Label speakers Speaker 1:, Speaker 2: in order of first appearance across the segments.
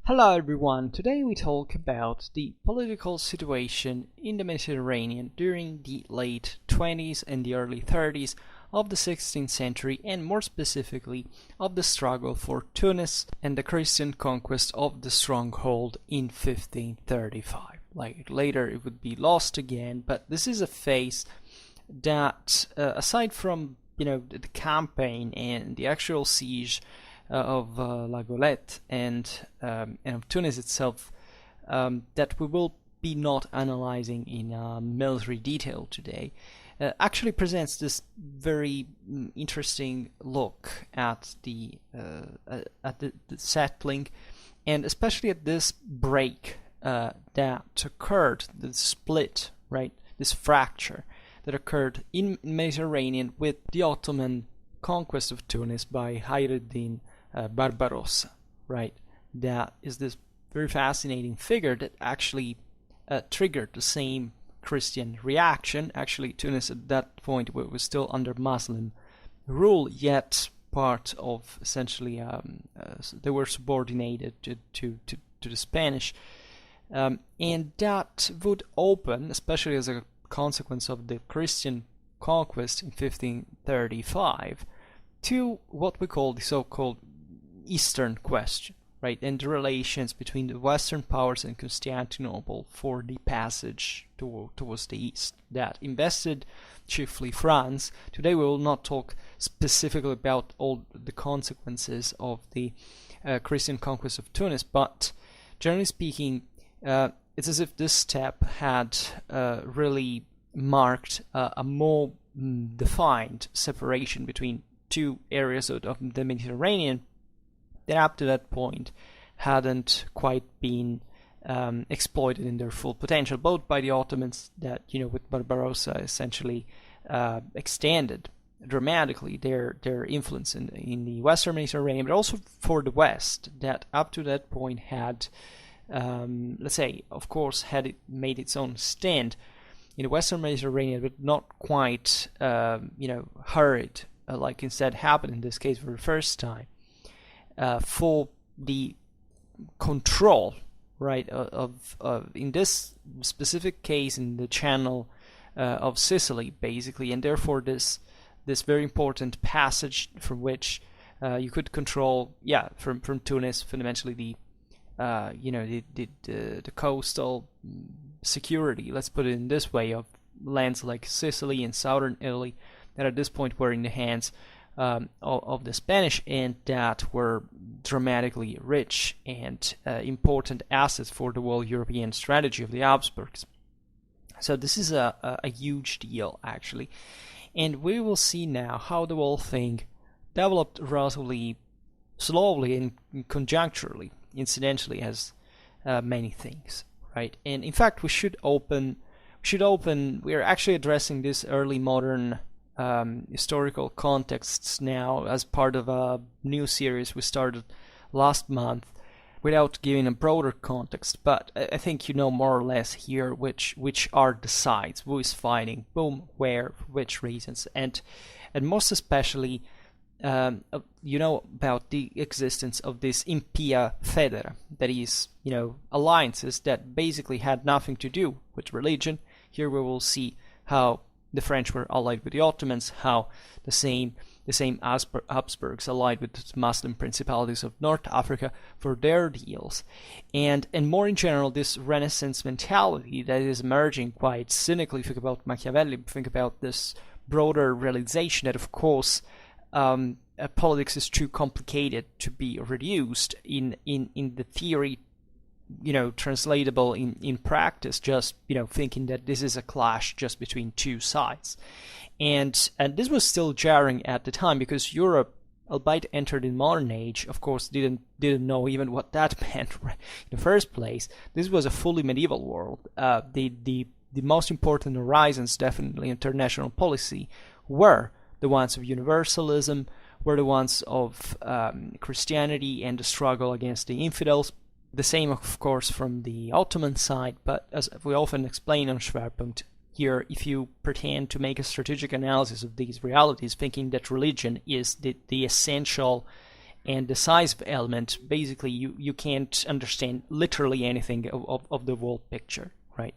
Speaker 1: Hello everyone, today we talk about the political situation in the Mediterranean during the late 20s and the early 30s of the 16th century, and more specifically of the struggle for Tunis and the Christian conquest of the stronghold in 1535. Later it would be lost again, but this is a phase that aside from the campaign and the actual siege of La Golette and of Tunis itself, that we will be not analyzing in military detail today, actually presents this very interesting look at the settling, and especially at this break that occurred, the split, right, this fracture that occurred in Mediterranean with the Ottoman conquest of Tunis by Hayreddin Barbarossa, right? That is this very fascinating figure that actually triggered the same Christian reaction. Actually, Tunis at that point was still under Muslim rule, yet part of essentially they were subordinated to the Spanish, and that would open, especially as a consequence of the Christian conquest in 1535, to what we call the so-called Eastern question, right, and the relations between the Western powers and Constantinople for the passage towards the East that invested chiefly France. Today we will not talk specifically about all the consequences of the Christian conquest of Tunis, but generally speaking, it's as if this step had really marked a more defined separation between two areas of the Mediterranean that up to that point hadn't quite been exploited in their full potential, both by the Ottomans that, with Barbarossa essentially extended dramatically their influence in the Western Mediterranean, but also for the West that up to that point had, let's say, of course, had it made its own stand in the Western Mediterranean, but not quite, hurried, like instead happened in this case for the first time, for the control, right, of in this specific case in the channel of Sicily, basically, and therefore this very important passage from which you could control, from Tunis, fundamentally the coastal security, let's put it in this way, of lands like Sicily and southern Italy that at this point were in the hands of the Spanish, and that were dramatically rich and important assets for the whole European strategy of the Habsburgs. So this is a huge deal, actually, and we will see now how the whole thing developed relatively slowly and conjuncturally, incidentally, as many things, right? And in fact, we are actually addressing this early modern historical contexts now as part of a new series we started last month, without giving a broader context, but I think you know more or less here which are the sides, who is fighting, whom, where, for which reasons, and most especially about the existence of this impia federa, that is, alliances that basically had nothing to do with religion. Here we will see how the French were allied with the Ottomans, how the same Habsburgs allied with the Muslim principalities of North Africa for their deals, and more in general, this Renaissance mentality that is emerging quite cynically. Think about Machiavelli, think about this broader realization that, of course, politics is too complicated to be reduced in the theory, translatable in practice, just, thinking that this is a clash just between two sides. And this was still jarring at the time, because Europe, albeit entered in modern age, of course, didn't know even what that meant in the first place. This was a fully medieval world. The most important horizons, definitely international policy, were the ones of universalism, were the ones of Christianity and the struggle against the infidels. The same, of course, from the Ottoman side, but as we often explain on Schwerpunkt here, if you pretend to make a strategic analysis of these realities, thinking that religion is the essential and decisive element, basically you can't understand literally anything of the world picture, right?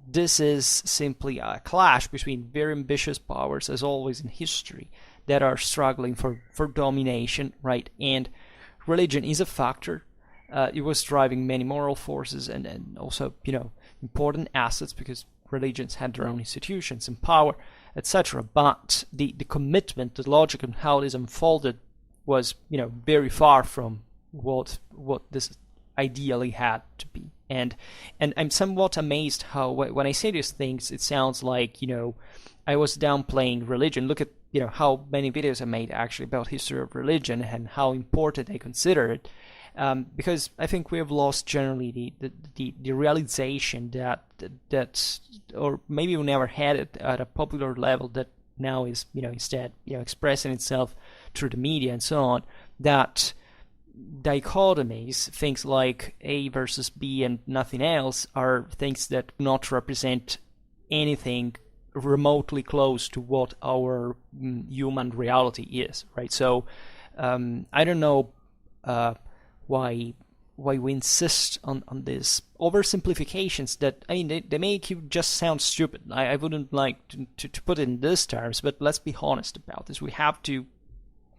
Speaker 1: This is simply a clash between very ambitious powers, as always in history, that are struggling for domination, right? And religion is a factor. It was driving many moral forces and also, important assets, because religions had their own institutions and power, etc. But the commitment, the logic, and how this unfolded was, very far from what this ideally had to be. And I'm somewhat amazed how when I say these things, it sounds like, I was downplaying religion. Look at, how many videos I made actually about history of religion and how important I consider it. Because I think we have lost generally the realization that, or maybe we never had it at a popular level, that now is, instead, expressing itself through the media and so on, that dichotomies, things like A versus B and nothing else, are things that do not represent anything remotely close to what our human reality is, right? So I don't know why we insist on these oversimplifications that, they make you just sound stupid. I wouldn't like to put it in these terms, but let's be honest about this. We have to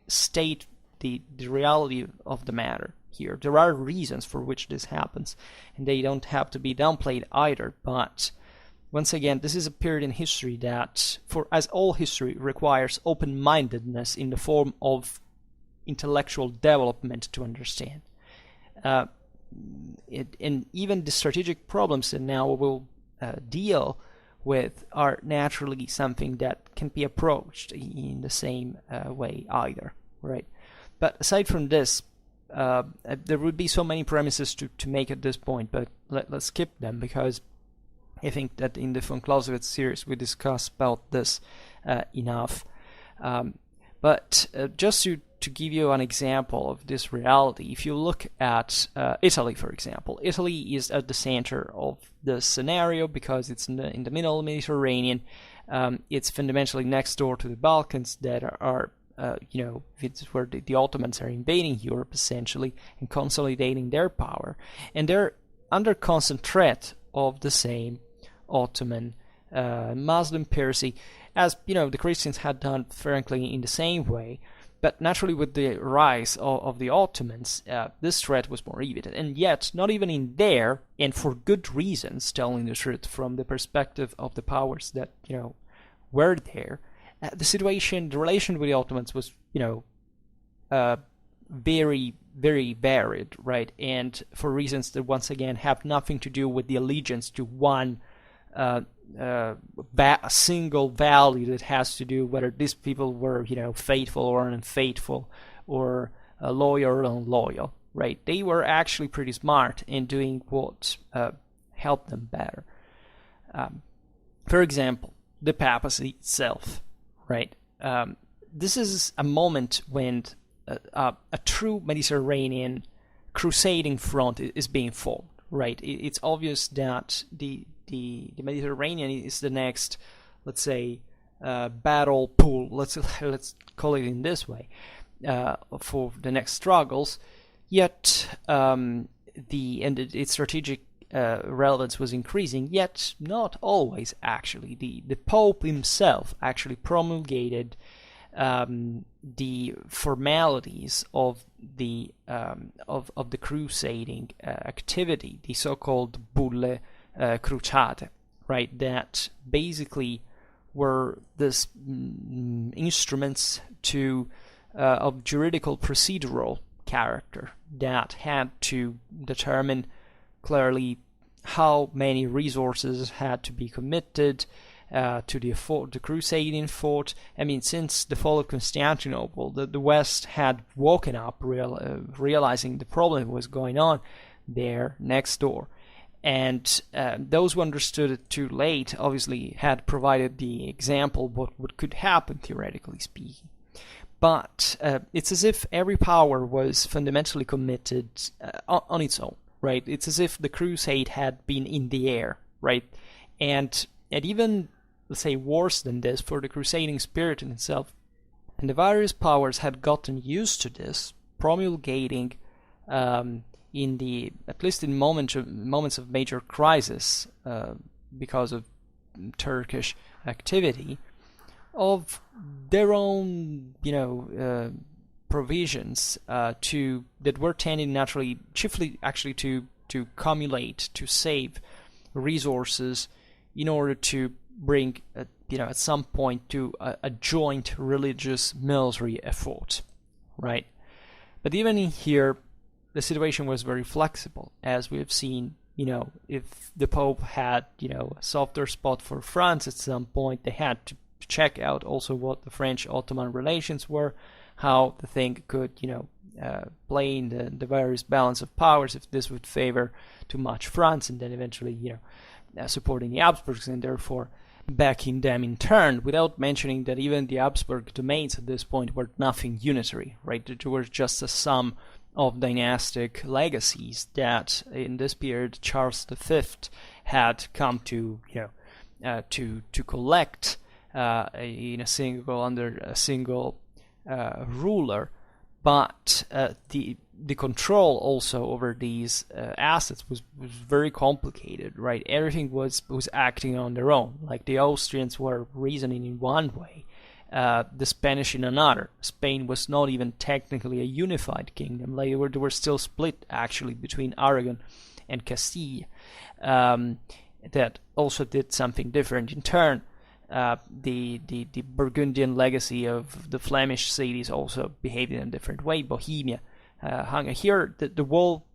Speaker 1: state the reality of the matter here. There are reasons for which this happens, and they don't have to be downplayed either. But once again, this is a period in history that, as all history, requires open-mindedness in the form of intellectual development to understand. And even the strategic problems that now we'll deal with are naturally something that can be approached in the same way either, right? But aside from this, there would be so many premises to make at this point, but let's skip them, because I think that in the von Clausewitz series we discussed about this enough. But just to give you an example of this reality, if you look at Italy, for example, Italy is at the center of the scenario because it's in the middle of the Mediterranean. It's fundamentally next door to the Balkans that are it's where the Ottomans are invading Europe essentially and consolidating their power, and they're under constant threat of the same Ottoman Muslim piracy, as the Christians had done, frankly, in the same way. But naturally, with the rise of the Ottomans, this threat was more evident. And yet, not even in there, and for good reasons, telling the truth from the perspective of the powers that were there, the relation with the Ottomans was very, very varied, right? And for reasons that once again have nothing to do with the allegiance to one single value that has to do whether these people were faithful or unfaithful, or loyal or unloyal, right? They were actually pretty smart in doing what helped them better. For example, the papacy itself, right? This is a moment when a true Mediterranean crusading front is being formed, right? It's obvious that the Mediterranean is the next, let's say, battle pool. Let's call it in this way, for the next struggles. Yet its strategic relevance was increasing. Yet not always. Actually, the Pope himself actually promulgated the formalities of the crusading activity, the so-called bulle cruciate, right? That basically were these instruments of juridical procedural character that had to determine clearly how many resources had to be committed to the crusading fort. Since the fall of Constantinople, the West had woken up, realizing the problem was going on there next door. And those who understood it too late obviously had provided the example of what could happen, theoretically speaking. But it's as if every power was fundamentally committed on its own, right? It's as if the crusade had been in the air, right? And even, let's say, worse than this, for the crusading spirit in itself, And the various powers had gotten used to this, promulgating at least in moments of major crisis because of Turkish activity, of their own, provisions that were tending naturally, chiefly actually to accumulate, to save resources in order to bring, at some point to a joint religious military effort, right? But even in here, the situation was very flexible, as we have seen. If the Pope had, a softer spot for France at some point, they had to check out also what the French-Ottoman relations were, how the thing could, play in the various balance of powers, if this would favor too much France, and then eventually, supporting the Habsburgs and therefore backing them in turn, without mentioning that even the Habsburg domains at this point were nothing unitary, right? They were just a sum of dynastic legacies that in this period Charles V had come to to collect in a single under a single ruler, but the control also over these assets was very complicated, right? Everything was acting on their own. Like the Austrians were reasoning in one way, the Spanish in another. Spain was not even technically a unified kingdom. Like they were still split actually between Aragon and Castile. That also did something different in turn. The Burgundian legacy of the Flemish cities also behaved in a different way. Bohemia, Hungary. Here, the whole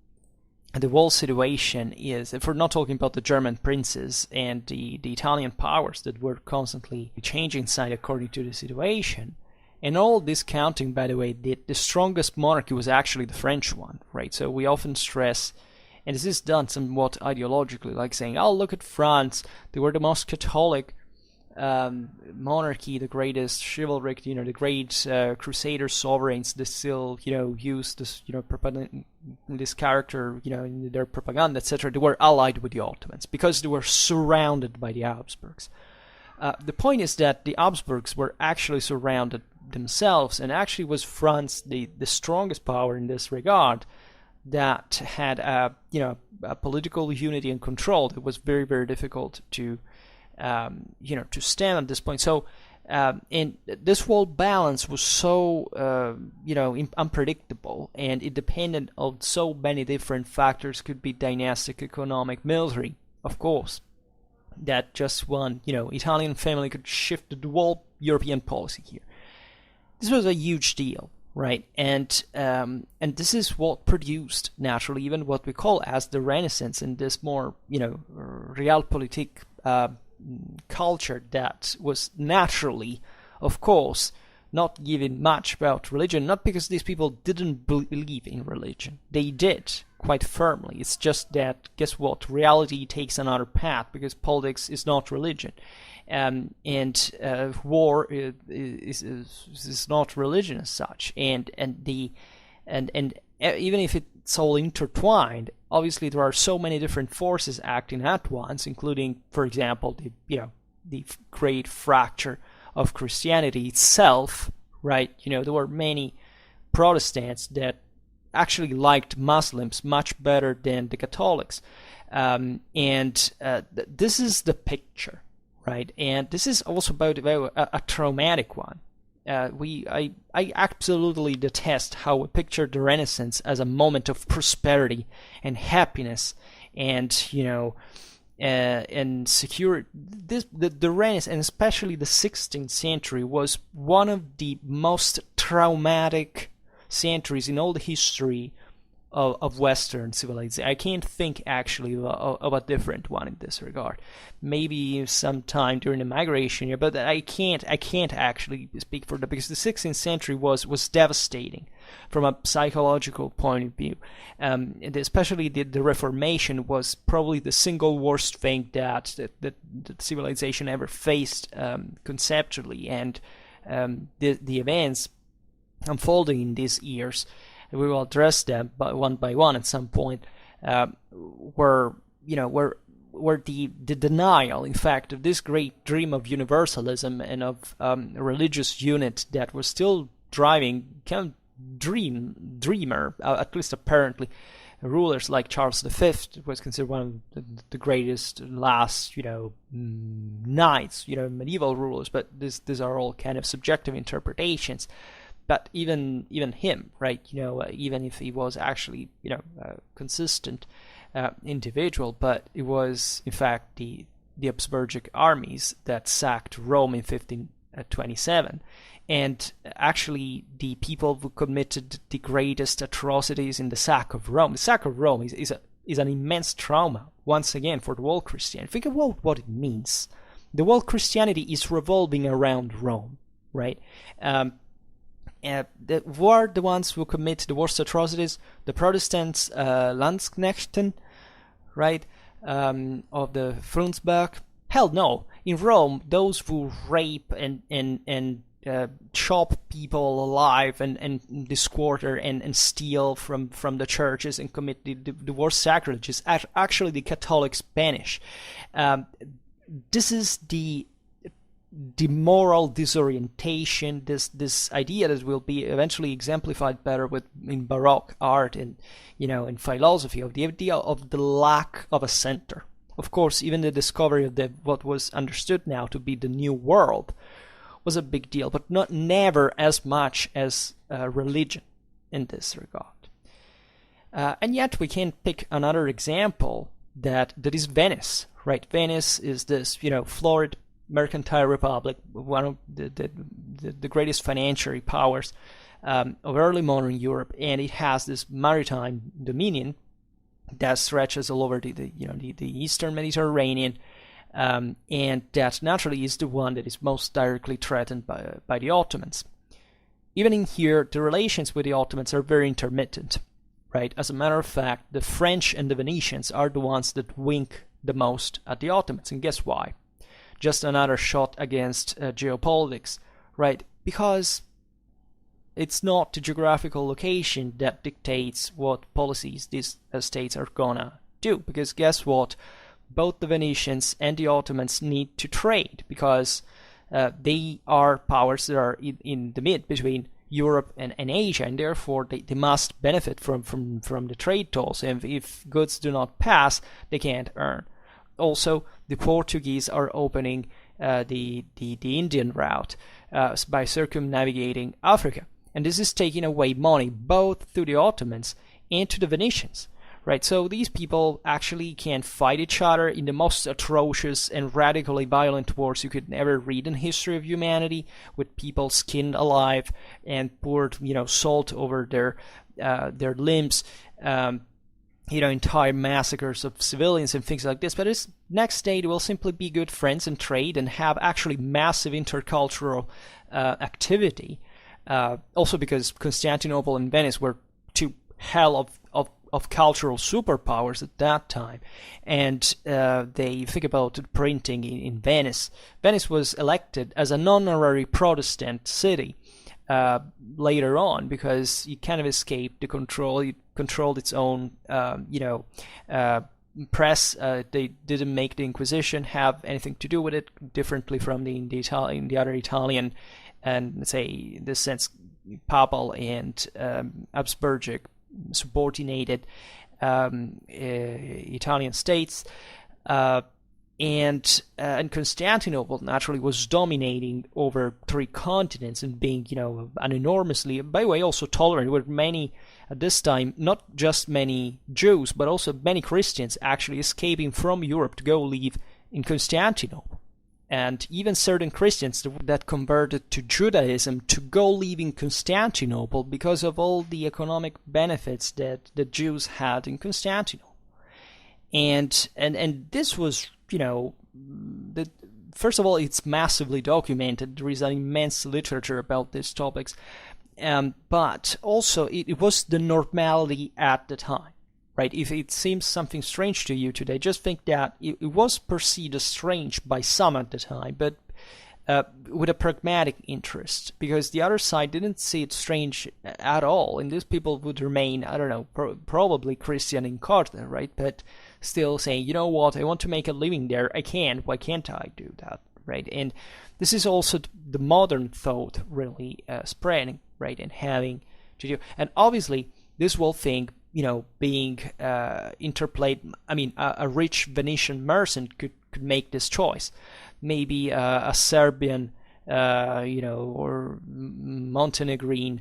Speaker 1: situation is, if we're not talking about the German princes and the Italian powers that were constantly changing side according to the situation, and all discounting, by the way, the strongest monarchy was actually the French one, right? So we often stress, and this is done somewhat ideologically, like saying, oh, look at France, they were the most Catholic monarchy, the greatest chivalric, the great crusader sovereigns that still, use this, this character, in their propaganda, etc. They were allied with the Ottomans because they were surrounded by the Habsburgs. The point is that the Habsburgs were actually surrounded themselves, and actually was France the strongest power in this regard, that had a political unity and control that was very, very difficult to to stand at this point. So, and this whole balance was so, unpredictable, and it depended on so many different factors. Could be dynastic, economic, military, of course, that just one, Italian family could shift the whole European policy here. This was a huge deal, right? And this is what produced, naturally, even what we call as the Renaissance, and this more, realpolitik culture that was naturally, of course, not giving much about religion, not because these people didn't believe in religion. They did, quite firmly. It's just that, guess what? Reality takes another path, because politics is not religion. And war is not religion as such. And even if it's all intertwined, obviously there are so many different forces acting at once, including, for example, the great fracture of Christianity itself, right? There were many Protestants that actually liked Muslims much better than the Catholics, this is the picture, right? And this is also about a traumatic one. I absolutely detest how we picture the Renaissance as a moment of prosperity and happiness and and security. The Renaissance, and especially the 16th century, was one of the most traumatic centuries in all the history of Western civilization. I can't think actually of a different one in this regard. Maybe sometime during the migration year, but I can't actually speak for that, because the 16th century was devastating from a psychological point of view. And especially the Reformation was probably the single worst thing that civilization ever faced conceptually, and the events unfolding in these years, we will address them one by one at some point, were or the denial, in fact, of this great dream of universalism and of a religious unit that was still driving kind of dreamer, at least apparently, rulers like Charles V was considered one of the greatest last, knights, medieval rulers. But these are all kind of subjective interpretations. But even him, right? Even if he was actually, a consistent individual, but it was in fact the Habsburgic armies that sacked Rome in 1527. And actually, the people who committed the greatest atrocities in the sack of Rome. The sack of Rome is an immense trauma, once again, for the world Christianity. Think about what it means. The world Christianity is revolving around Rome, right? Were the ones who commit the worst atrocities the Protestants, Landsknechten, right, of the Frundsberg? Hell no. In Rome, those who rape and chop people alive and disquarter and steal from the churches and commit the worst sacrileges, actually the Catholics banish. This is the moral disorientation, this idea that will be eventually exemplified better in Baroque art and in philosophy, of the idea of the lack of a center. Of course, even the discovery of what was understood now to be the New World was a big deal, but never as much as religion in this regard. And yet we can pick another example that is Venice, right? Venice is this, florid mercantile republic, one of the greatest financial powers of early modern Europe, and it has this maritime dominion that stretches all over the eastern Mediterranean. And that naturally is the one that is most directly threatened by the Ottomans. Even in here, the relations with the Ottomans are very intermittent, right? As a matter of fact, the French and the Venetians are the ones that wink the most at the Ottomans. And guess why? Just another shot against geopolitics, right? Because it's not the geographical location that dictates what policies these states are gonna do. Because guess what? Both the Venetians and the Ottomans need to trade, because they are powers that are in the mid between Europe and Asia, and therefore they must benefit from the trade tolls. And if goods do not pass, they can't earn. Also, the Portuguese are opening the Indian route by circumnavigating Africa, and this is taking away money both to the Ottomans and to the Venetians. Right, so these people actually can fight each other in the most atrocious and radically violent wars you could ever read in history of humanity, with people skinned alive and poured, salt over their limbs, entire massacres of civilians and things like this. But this next day, they will simply be good friends and trade and have actually massive intercultural activity. Also because Constantinople and Venice were two hell of cultural superpowers at that time. And they think about printing in Venice. Venice was elected as an honorary Protestant city later on, because it kind of escaped the control. It controlled its own, press. They didn't make the Inquisition have anything to do with it, differently from the other Italian and, let's say, in this sense, papal and Habsburgic subordinated Italian states, and Constantinople naturally was dominating over 3 continents and being, an enormously, by the way, also tolerant, with many at this time, not just many Jews, but also many Christians actually escaping from Europe to go live in Constantinople. And even certain Christians that converted to Judaism to go live in Constantinople because of all the economic benefits that the Jews had in Constantinople. And this was, first of all, it's massively documented. There is an immense literature about these topics. But also, it was the normality at the time. Right? If it seems something strange to you today, just think that it was perceived as strange by some at the time, but with a pragmatic interest, because the other side didn't see it strange at all, and these people would remain, I don't know, probably Christian in Carthage, right? But still saying, you know what, I want to make a living there, I can, why can't I do that, right? And this is also the modern thought really spreading, right, and having to do, and obviously this whole thing, being interplayed. I mean, a rich Venetian merchant could make this choice. Maybe a Serbian, or Montenegrine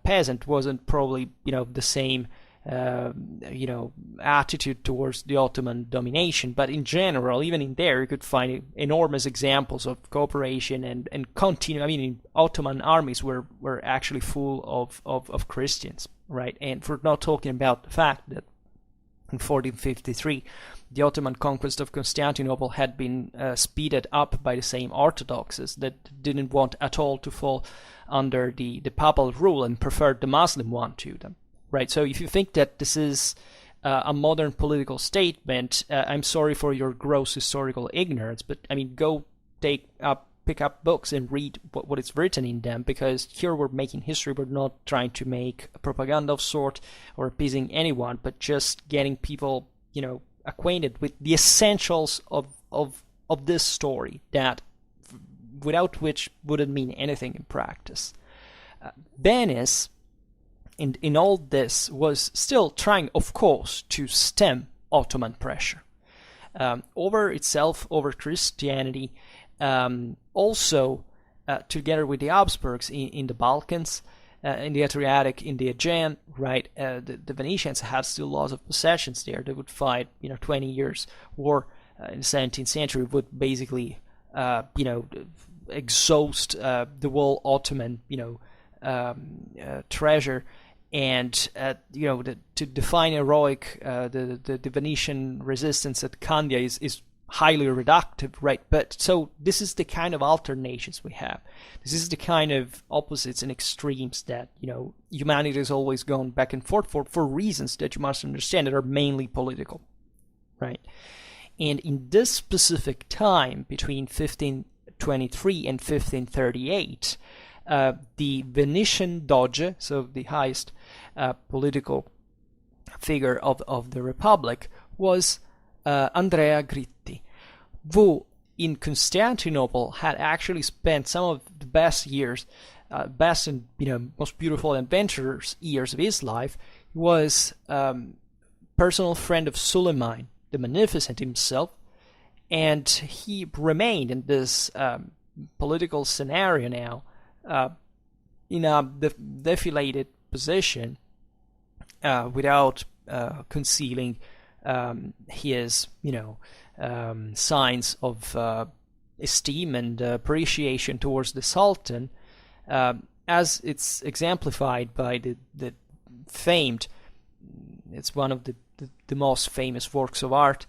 Speaker 1: peasant wasn't probably, the same, attitude towards the Ottoman domination. But in general, even in there, you could find enormous examples of cooperation and continue. I mean, Ottoman armies were actually full of Christians, right? And we're not talking about the fact that in 1453, the Ottoman conquest of Constantinople had been speeded up by the same Orthodoxes that didn't want at all to fall under the papal rule and preferred the Muslim one to them, right? So if you think that this is a modern political statement, I'm sorry for your gross historical ignorance, but I mean, go pick up books and read what is written in them, because here we're making history. We're not trying to make a propaganda of sort or appeasing anyone, but just getting people, acquainted with the essentials of this story, that without which wouldn't mean anything in practice. Venice, in all this, was still trying, of course, to stem Ottoman pressure over itself, over Christianity, also together with the Habsburgs in the Balkans, in the Adriatic, in the Aegean, right? The Venetians had still lots of possessions there. They would fight, 20 years war in the 17th century, would basically, exhaust the whole Ottoman, treasure. And to define heroic, the Venetian resistance at Candia is highly reductive, right? But so this is the kind of alternations we have. This is the kind of opposites and extremes that humanity has always gone back and forth for reasons that you must understand that are mainly political, right? And in this specific time between 1523 and 1538, the Venetian Doge, so the highest political figure of the Republic, was Andrea Gritti, who in Constantinople had actually spent some of the best years, best and most beautiful and adventurous years of his life. He was personal friend of Suleiman the Magnificent himself, and he remained in this political scenario now in a deflated position without concealing his, signs of esteem and appreciation towards the Sultan, as it's exemplified by the famed, it's one of the most famous works of art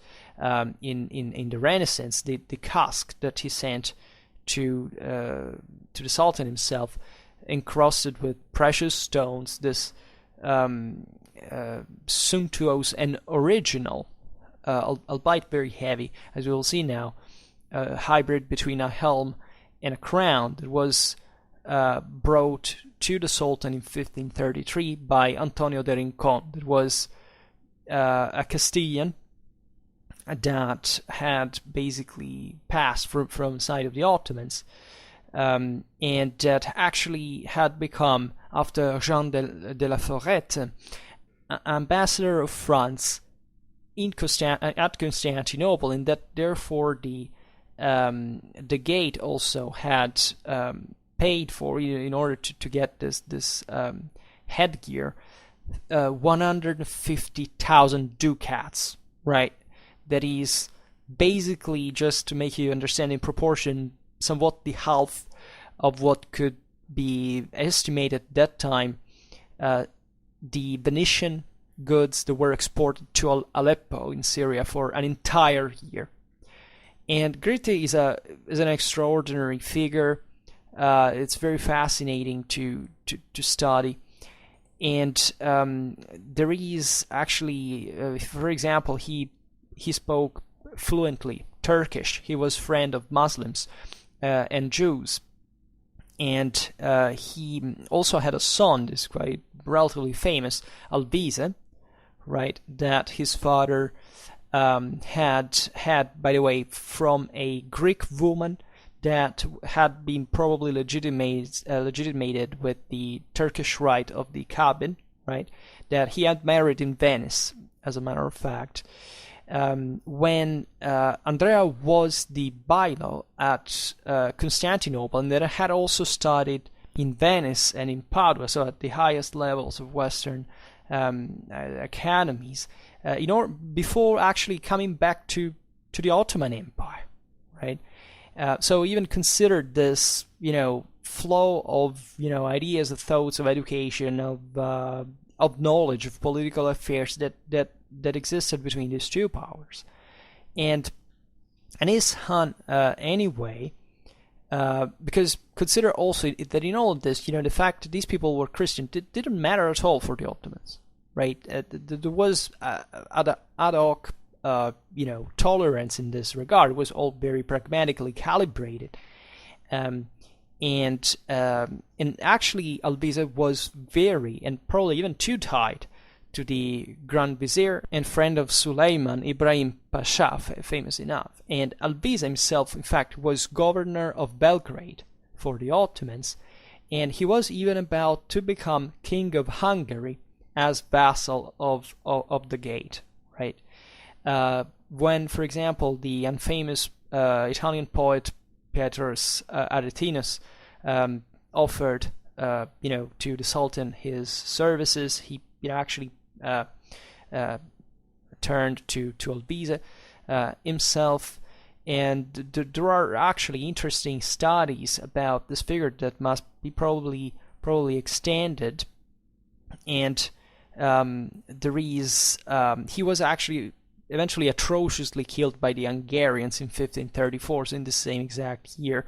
Speaker 1: in the Renaissance, the casque that he sent to the Sultan himself, encrusted with precious stones, this sumptuous and original, albeit very heavy, as we will see now, hybrid between a helm and a crown that was brought to the Sultan in 1533 by Antonio de Rincon. That was a Castilian that had basically passed from the side of the Ottomans, and that actually had become, after Jean de la Forêt, ambassador of France at Constantinople, and that therefore the gate also had paid for, in order to get this headgear, 150,000 ducats, right? That is basically, just to make you understand in proportion, somewhat the half of what could be estimated at that time the Venetian goods that were exported to Aleppo in Syria for an entire year. And Gritti is an extraordinary figure. It's very fascinating to study. And there is actually, for example, he spoke fluently Turkish. He was friend of Muslims, and Jews. And he also had a son, this quite relatively famous Albise, right, that his father had, by the way, from a Greek woman that had been probably legitimated with the Turkish rite of the Kabin, right, that he had married in Venice, as a matter of fact. When Andrea was the bailo at Constantinople, and that had also studied in Venice and in Padua, so at the highest levels of Western academies, before actually coming back to the Ottoman Empire, right? So even considered this, flow of ideas, of thoughts, of education, of knowledge, of political affairs that existed between these two powers, and his son anyway. Because consider also that in all of this, the fact that these people were Christian didn't matter at all for the Ottomans, right? There was ad hoc, tolerance in this regard. It was all very pragmatically calibrated, and actually Albise was very, and probably even too tight to the Grand Vizier and friend of Suleiman, Ibrahim Pasha, famous enough. And Albise himself, in fact, was governor of Belgrade for the Ottomans, and he was even about to become king of Hungary as vassal of the Gate, right? When, for example, the infamous Italian poet Petrus Aretinus offered, to the Sultan his services, he actually turned to Albise himself, and there are actually interesting studies about this figure that must be probably extended, and there is he was actually eventually atrociously killed by the Hungarians in 1534, so in the same exact year.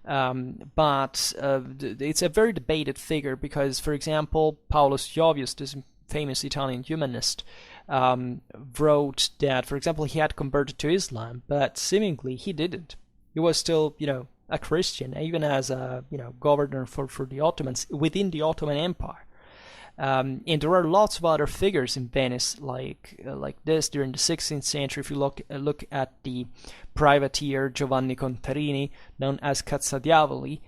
Speaker 1: But it's a very debated figure because, for example, Paulus Jovius, this famous Italian humanist, wrote that, for example, he had converted to Islam, but seemingly he didn't. He was still, a Christian, even as a, governor for the Ottomans within the Ottoman Empire. And there are lots of other figures in Venice like this during the 16th century. If you look at the privateer Giovanni Contarini, known as Cazzadiavoli,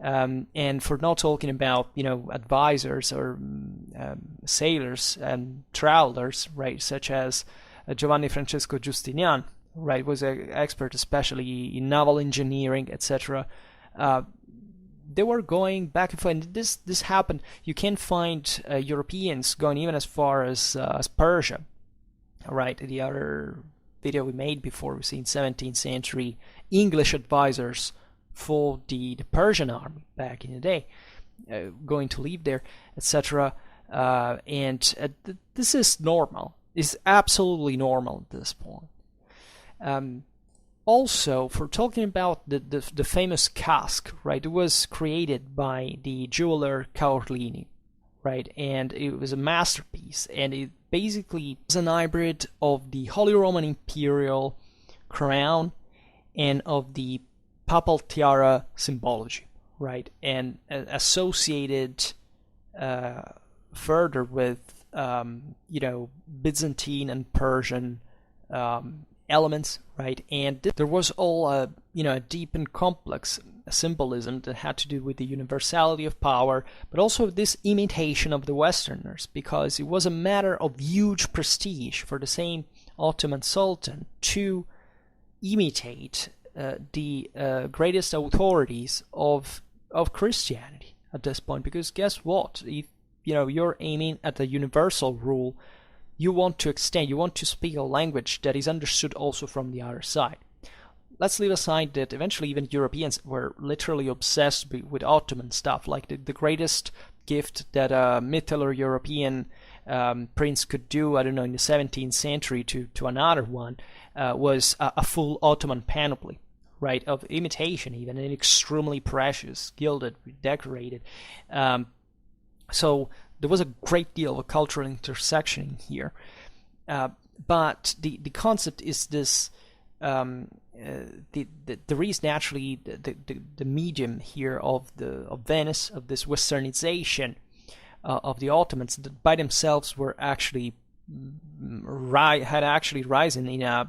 Speaker 1: and for not talking about advisors or sailors and travelers, right, such as Giovanni Francesco Giustinian, right, was an expert especially in naval engineering, etc. They were going back and forth. And this happened. You can find Europeans going even as far as Persia, right? The other video we made before, we've seen 17th century English advisors for the Persian army back in the day, going to live there, etc. And this is normal. It's absolutely normal at this point. Also, for talking about the famous casque, right? It was created by the jeweler Caorlini, right? And it was a masterpiece, and it basically is an hybrid of the Holy Roman Imperial crown and of the papal tiara symbology, right? And associated further with Byzantine and Persian elements, right? And there was all a deep and complex symbolism that had to do with the universality of power, but also this imitation of the Westerners, because it was a matter of huge prestige for the same Ottoman Sultan to imitate the greatest authorities of Christianity at this point. Because guess what? If you're aiming at the universal rule, you want to extend, you want to speak a language that is understood also from the other side. Let's leave aside that eventually even Europeans were literally obsessed with Ottoman stuff. Like the greatest gift that a Middle European prince could do, I don't know, in the 17th century to another one, was a full Ottoman panoply, right, of imitation even, and extremely precious, gilded, decorated. So there was a great deal of cultural intersection here. But the concept is this there is naturally the medium here of Venice, of this westernization of the Ottomans, that by themselves were actually had actually risen in a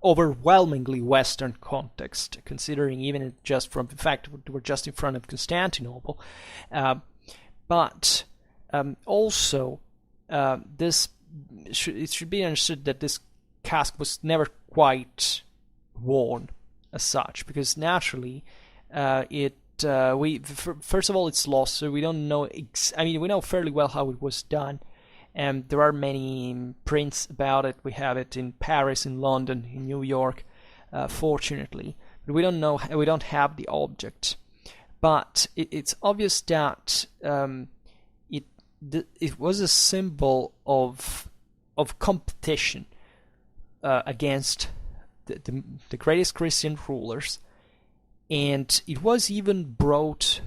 Speaker 1: overwhelmingly Western context, considering even just from the fact that we're just in front of Constantinople, but also it should be understood that this cask was never quite worn as such, because naturally first of all, it's lost, so we don't know. We know fairly well how it was done, and there are many prints about it. We have it in Paris, in London, in New York, fortunately, but we don't know. We don't have the object. But it's obvious that it was a symbol of competition against the greatest Christian rulers. And it was even brought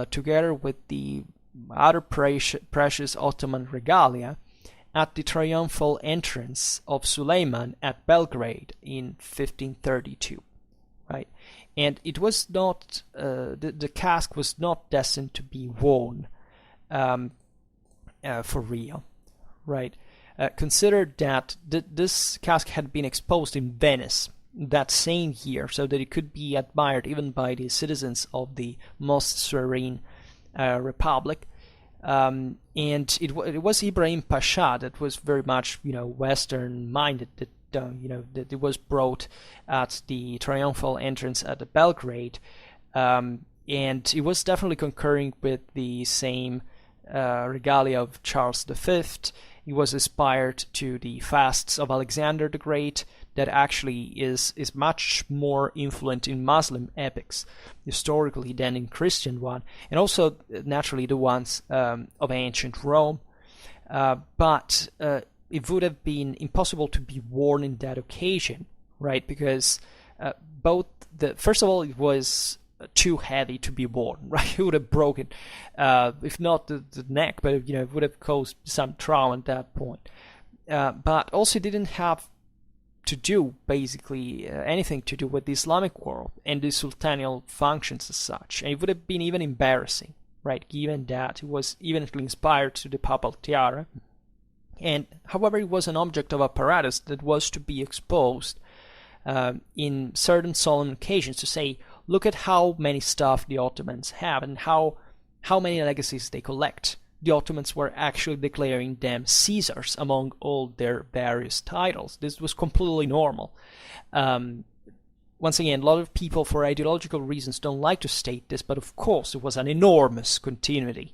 Speaker 1: together with the other precious Ottoman regalia at the triumphal entrance of Suleiman at Belgrade in 1532, right? And it was not, the cask was not destined to be worn for real, right? Consider that this cask had been exposed in Venice that same year, so that it could be admired even by the citizens of the most serene republic. And it was Ibrahim Pasha that was very much, Western-minded, that that it was brought at the triumphal entrance at Belgrade, and it was definitely concurring with the same regalia of Charles V. It was inspired to the fasts of Alexander the Great, that actually is much more influent in Muslim epics historically than in Christian one, and also naturally the ones of ancient Rome. But it would have been impossible to be worn in that occasion, right? Because first of all, it was too heavy to be worn, right? It would have broken, if not the neck, but it would have caused some trauma at that point. But also, it didn't have to do basically anything to do with the Islamic world and the sultanial functions as such. And it would have been even embarrassing, right, given that it was eventually inspired to the papal tiara. And however, it was an object of apparatus that was to be exposed in certain solemn occasions to say, look at how many stuff the Ottomans have and how many legacies they collect. The Ottomans were actually declaring them Caesars among all their various titles. This was completely normal. Once again, a lot of people, for ideological reasons, don't like to state this, but of course it was an enormous continuity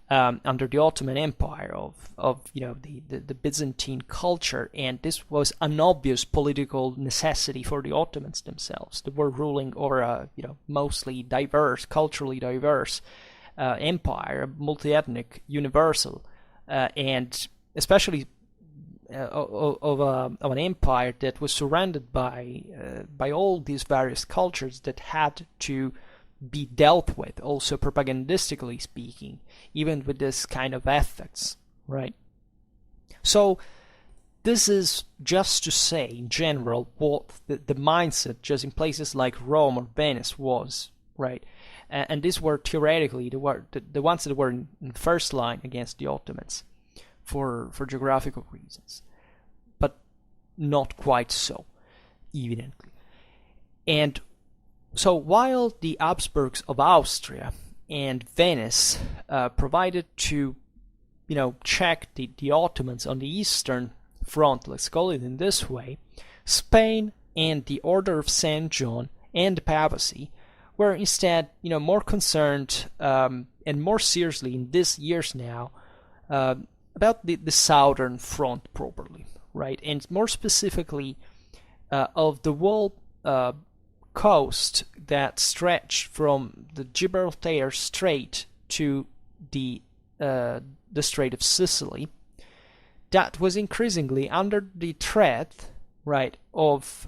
Speaker 1: under the Ottoman Empire of the Byzantine culture, and this was an obvious political necessity for the Ottomans themselves. They were ruling over a mostly diverse, culturally diverse empire, multi-ethnic, universal, and especially of an empire that was surrounded by all these various cultures that had to be dealt with, also propagandistically speaking, even with this kind of ethics, right? So this is just to say, in general, what the mindset just in places like Rome or Venice was, right? And these were theoretically the ones that were in the first line against the Ottomans for geographical reasons, but not quite so, evidently. And so while the Habsburgs of Austria and Venice provided to, check the Ottomans on the eastern front, let's call it in this way, Spain and the Order of St. John and the papacy were instead, more concerned and more seriously in these years now about the southern front properly, right? And more specifically of the whole coast that stretched from the Gibraltar Strait to the Strait of Sicily, that was increasingly under the threat, right, of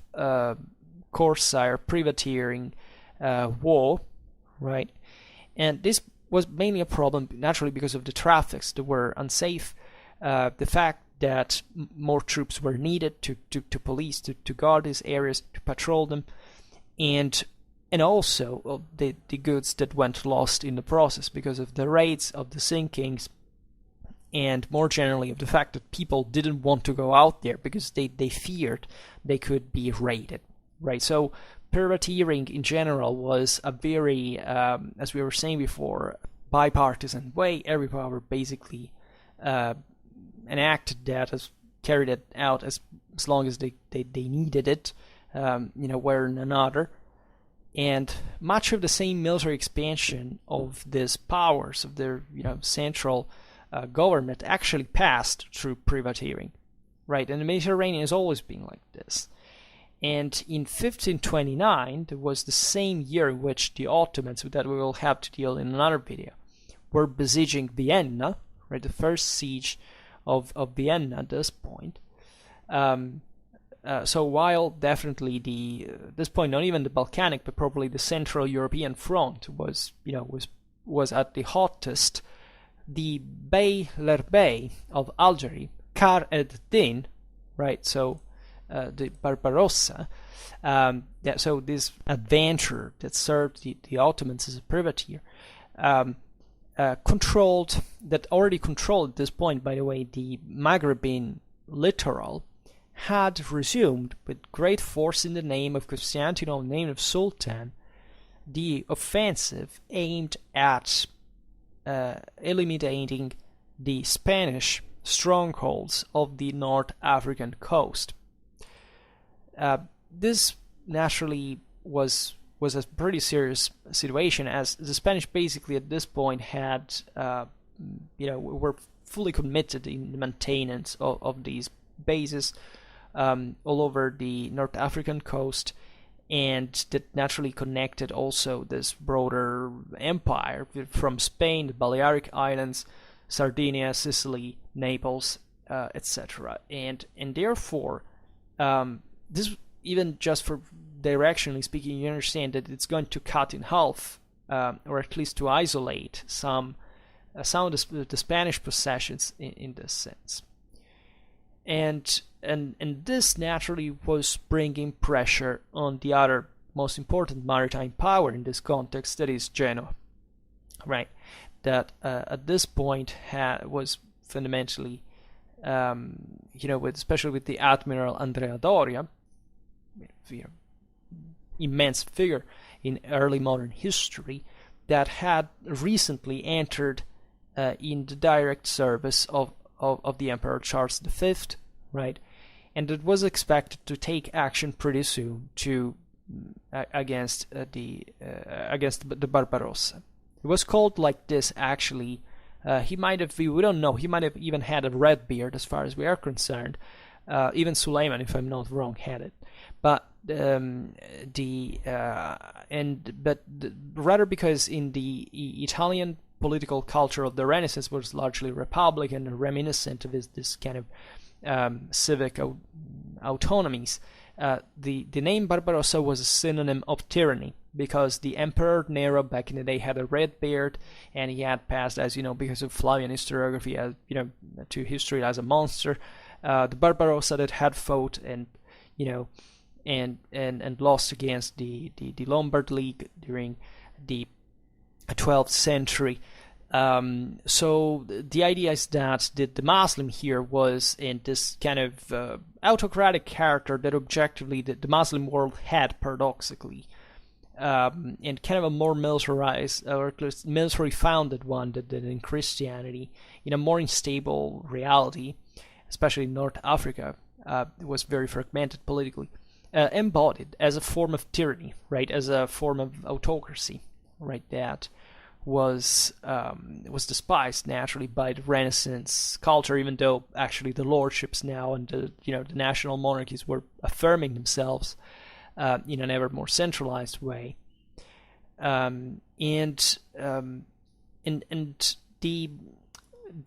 Speaker 1: Corsair privateering war, right? And this was mainly a problem naturally because of the traffics that were unsafe, the fact that more troops were needed to police, to guard these areas, to patrol them, and also the goods that went lost in the process because of the raids, of the sinkings, and more generally of the fact that people didn't want to go out there because they feared they could be raided, right? So privateering in general was a very, as we were saying before, bipartisan way. Every power basically enacted that, as carried it out as long as they needed it, where in another. And much of the same military expansion of these powers, of their central government, actually passed through privateering, right? And the Mediterranean has always been like this. And in 1529, there was the same year in which the Ottomans, that we will have to deal in another video, were besieging Vienna, right? The first siege of Vienna at this point. So while definitely this point, not even the Balkanic, but probably the Central European front was at the hottest, the Bey Lerbey of Algeria, Kar ed-Din, right? So the Barbarossa, so this adventurer that served the Ottomans as a privateer, already controlled at this point, by the way, the Maghrebin littoral, had resumed with great force in the name of Constantinople, in the name of Sultan, the offensive aimed at eliminating the Spanish strongholds of the North African coast. This naturally was a pretty serious situation, as the Spanish basically at this point had, were fully committed in the maintenance of these bases all over the North African coast, and that naturally connected also this broader empire from Spain, the Balearic Islands, Sardinia, Sicily, Naples, etc. And therefore, this, even just for directionally speaking, you understand that it's going to cut in half, or at least to isolate some of the Spanish possessions in this sense. And this naturally was bringing pressure on the other most important maritime power in this context, that is Genoa, right? That at this point was fundamentally, especially with the Admiral Andrea Doria, immense figure in early modern history, that had recently entered in the direct service of the Emperor Charles V, right? And it was expected to take action pretty soon against the Barbarossa. It was called like this actually. He might have, we don't know, he might have even had a red beard as far as we are concerned. Even Suleiman, if I'm not wrong, had it. But rather because in the Italian political culture of the Renaissance was largely republican and reminiscent of this kind of civic autonomies, the name Barbarossa was a synonym of tyranny, because the Emperor Nero back in the day had a red beard, and he had passed, as you know, because of Flavian historiography, as to history as a monster. The Barbarossa that had fought and lost against the Lombard League during the 12th century. So the idea is that the Muslim here was in this kind of autocratic character that objectively the Muslim world had, paradoxically, and kind of a more militarized, or at least military-founded one than in Christianity, in a more unstable reality, especially in North Africa. It was very fragmented politically, embodied as a form of tyranny, right, as a form of autocracy, right, that was despised naturally by the Renaissance culture, even though actually the lordships now and the national monarchies were affirming themselves in an ever more centralized way, and the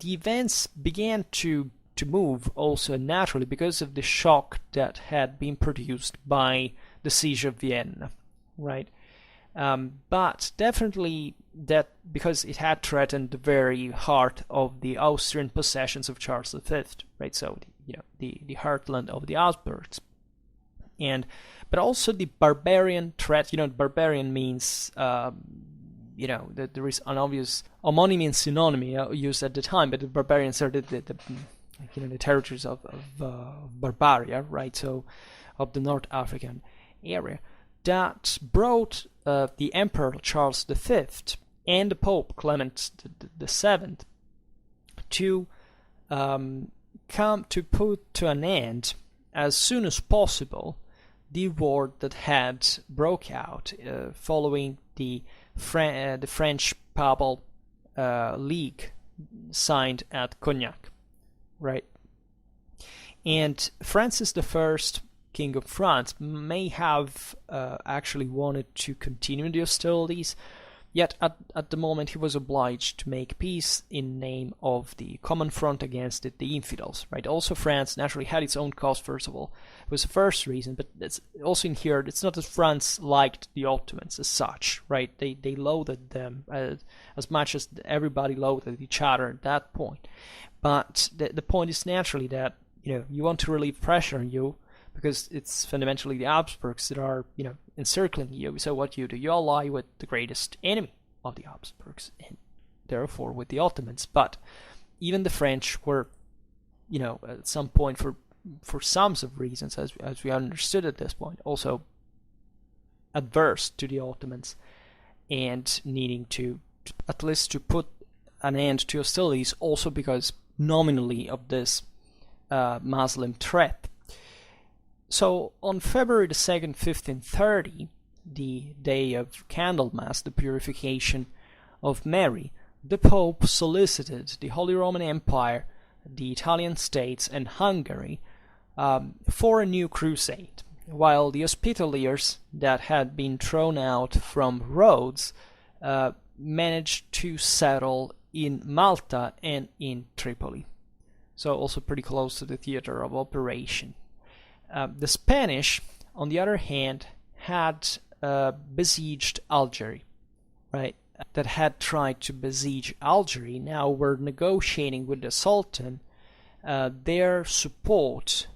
Speaker 1: events began to move also naturally because of the shock that had been produced by the siege of Vienna, right? But definitely that because it had threatened the very heart of the Austrian possessions of Charles V, right? So the heartland of the Habsburgs, but also the barbarian threat. Barbarian means that there is an obvious homonymy and synonymy used at the time, but the barbarians are the territories of Barbaria, right? So of the North African area, that brought the Emperor Charles V and the Pope Clement VII to come to put to an end as soon as possible the war that had broke out following the French Papal League signed at Cognac, right? And Francis I, King of France, may have actually wanted to continue the hostilities, yet at the moment he was obliged to make peace in name of the common front against the infidels, right? Also France naturally had its own cause, first of all. It was the first reason, but it's also in here, it's not that France liked the Ottomans as such, right? They loathed them as much as everybody loathed each other at that point. But the point is naturally that, you want to relieve pressure on you, because it's fundamentally the Habsburgs that are, encircling you. So what you do, you ally with the greatest enemy of the Habsburgs, and therefore with the Ottomans. But even the French were, at some point, for sums of reasons, as we understood at this point, also adverse to the Ottomans, and needing to at least to put an end to hostilities, also because nominally of this Muslim threat. So on February the 2nd, 1530, the day of Candlemas, the purification of Mary, the Pope solicited the Holy Roman Empire, the Italian states, and Hungary for a new crusade, while the Hospitallers that had been thrown out from Rhodes managed to settle in Malta and in Tripoli. So also pretty close to the theater of operation. The Spanish, on the other hand, had besieged Algeria, right? That had tried to besiege Algeria, now were negotiating with the Sultan their support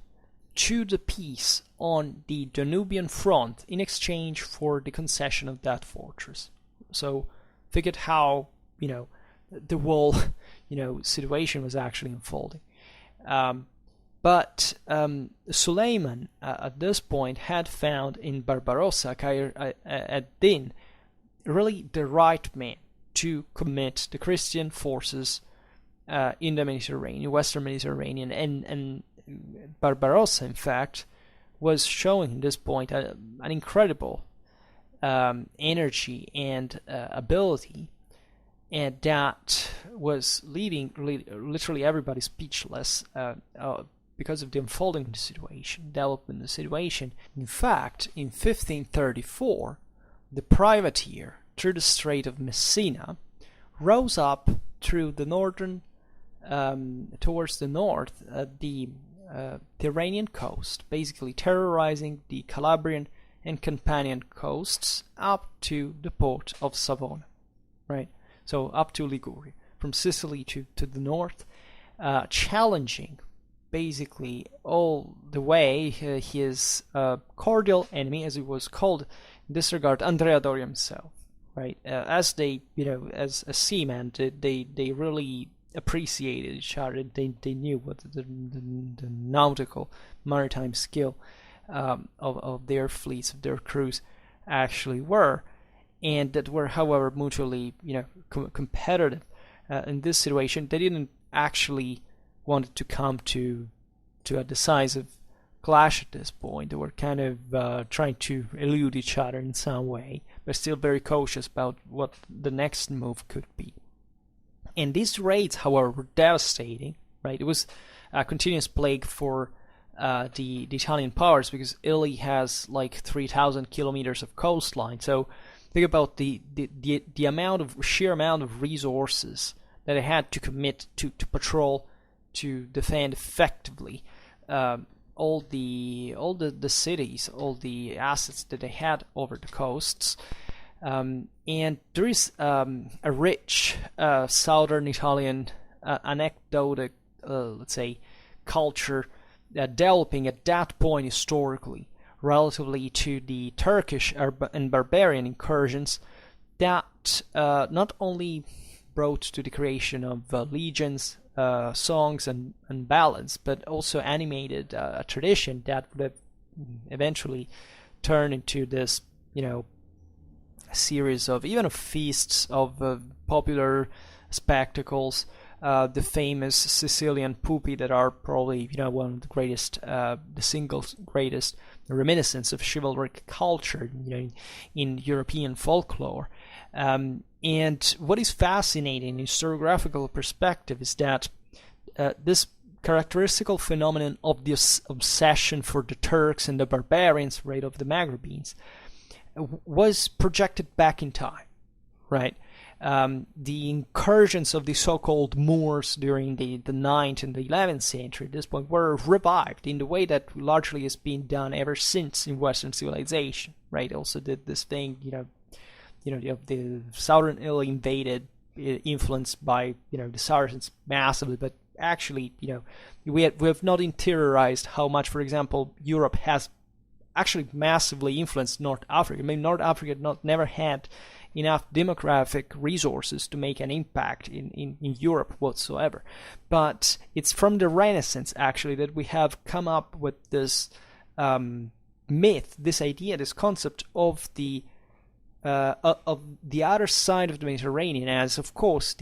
Speaker 1: to the peace on the Danubian front in exchange for the concession of that fortress. So figured how, the whole, situation was actually unfolding. But Suleiman, at this point, had found in Barbarossa, Khayr ad-Din, really the right man to commit the Christian forces in the Mediterranean, Western Mediterranean, and Barbarossa, in fact, was showing at this point an incredible energy and ability, and that was leaving literally everybody speechless because of the unfolding of the situation, development of the situation. In fact, in 1534, the privateer through the Strait of Messina rose up through the northern, towards the north, the Iranian coast, basically terrorizing the Calabrian and Campanian coasts up to the port of Savona, right? So up to Liguria, from Sicily to the north, challenging basically all the way his cordial enemy, as it was called in this regard, Andrea Doria himself, right? As they, as a seaman, they really appreciated each other. They knew what the nautical maritime skill of their fleets, of their crews actually were, and that were, however, mutually, competitive. In this situation, they didn't actually wanted to come to a decisive clash at this point. They were kind of trying to elude each other in some way, but still very cautious about what the next move could be. And these raids, however, were devastating, right? It was a continuous plague for the Italian powers, because Italy has like 3,000 kilometers of coastline. So think about the sheer amount of resources that they had to commit to patrol, to defend effectively all the cities, all the assets that they had over the coasts. And there is a rich southern Italian anecdotic, let's say, culture developing at that point historically, relatively to the Turkish and barbarian incursions that not only brought to the creation of legions, songs, and ballads, but also animated a tradition that would have eventually turned into this, a series of even of feasts, of popular spectacles, the famous Sicilian pupi that are probably one of the greatest, the single greatest reminiscence of chivalric culture, in European folklore. And what is fascinating in historiographical perspective is that this characteristical phenomenon of this obsession for the Turks and the barbarians, right, of the Maghrebines, was projected back in time, right? The incursions of the so-called Moors during the 9th and the 11th century at this point were revived in the way that largely has been done ever since in Western civilization, right? Also did this thing, the southern Italy invaded, influenced by the Saracens massively, but actually we have not interiorized how much, for example, Europe has actually massively influenced North Africa. I mean, North Africa never had enough demographic resources to make an impact in Europe whatsoever. But it's from the Renaissance actually that we have come up with this myth, this idea, this concept of the other side of the Mediterranean as, of course,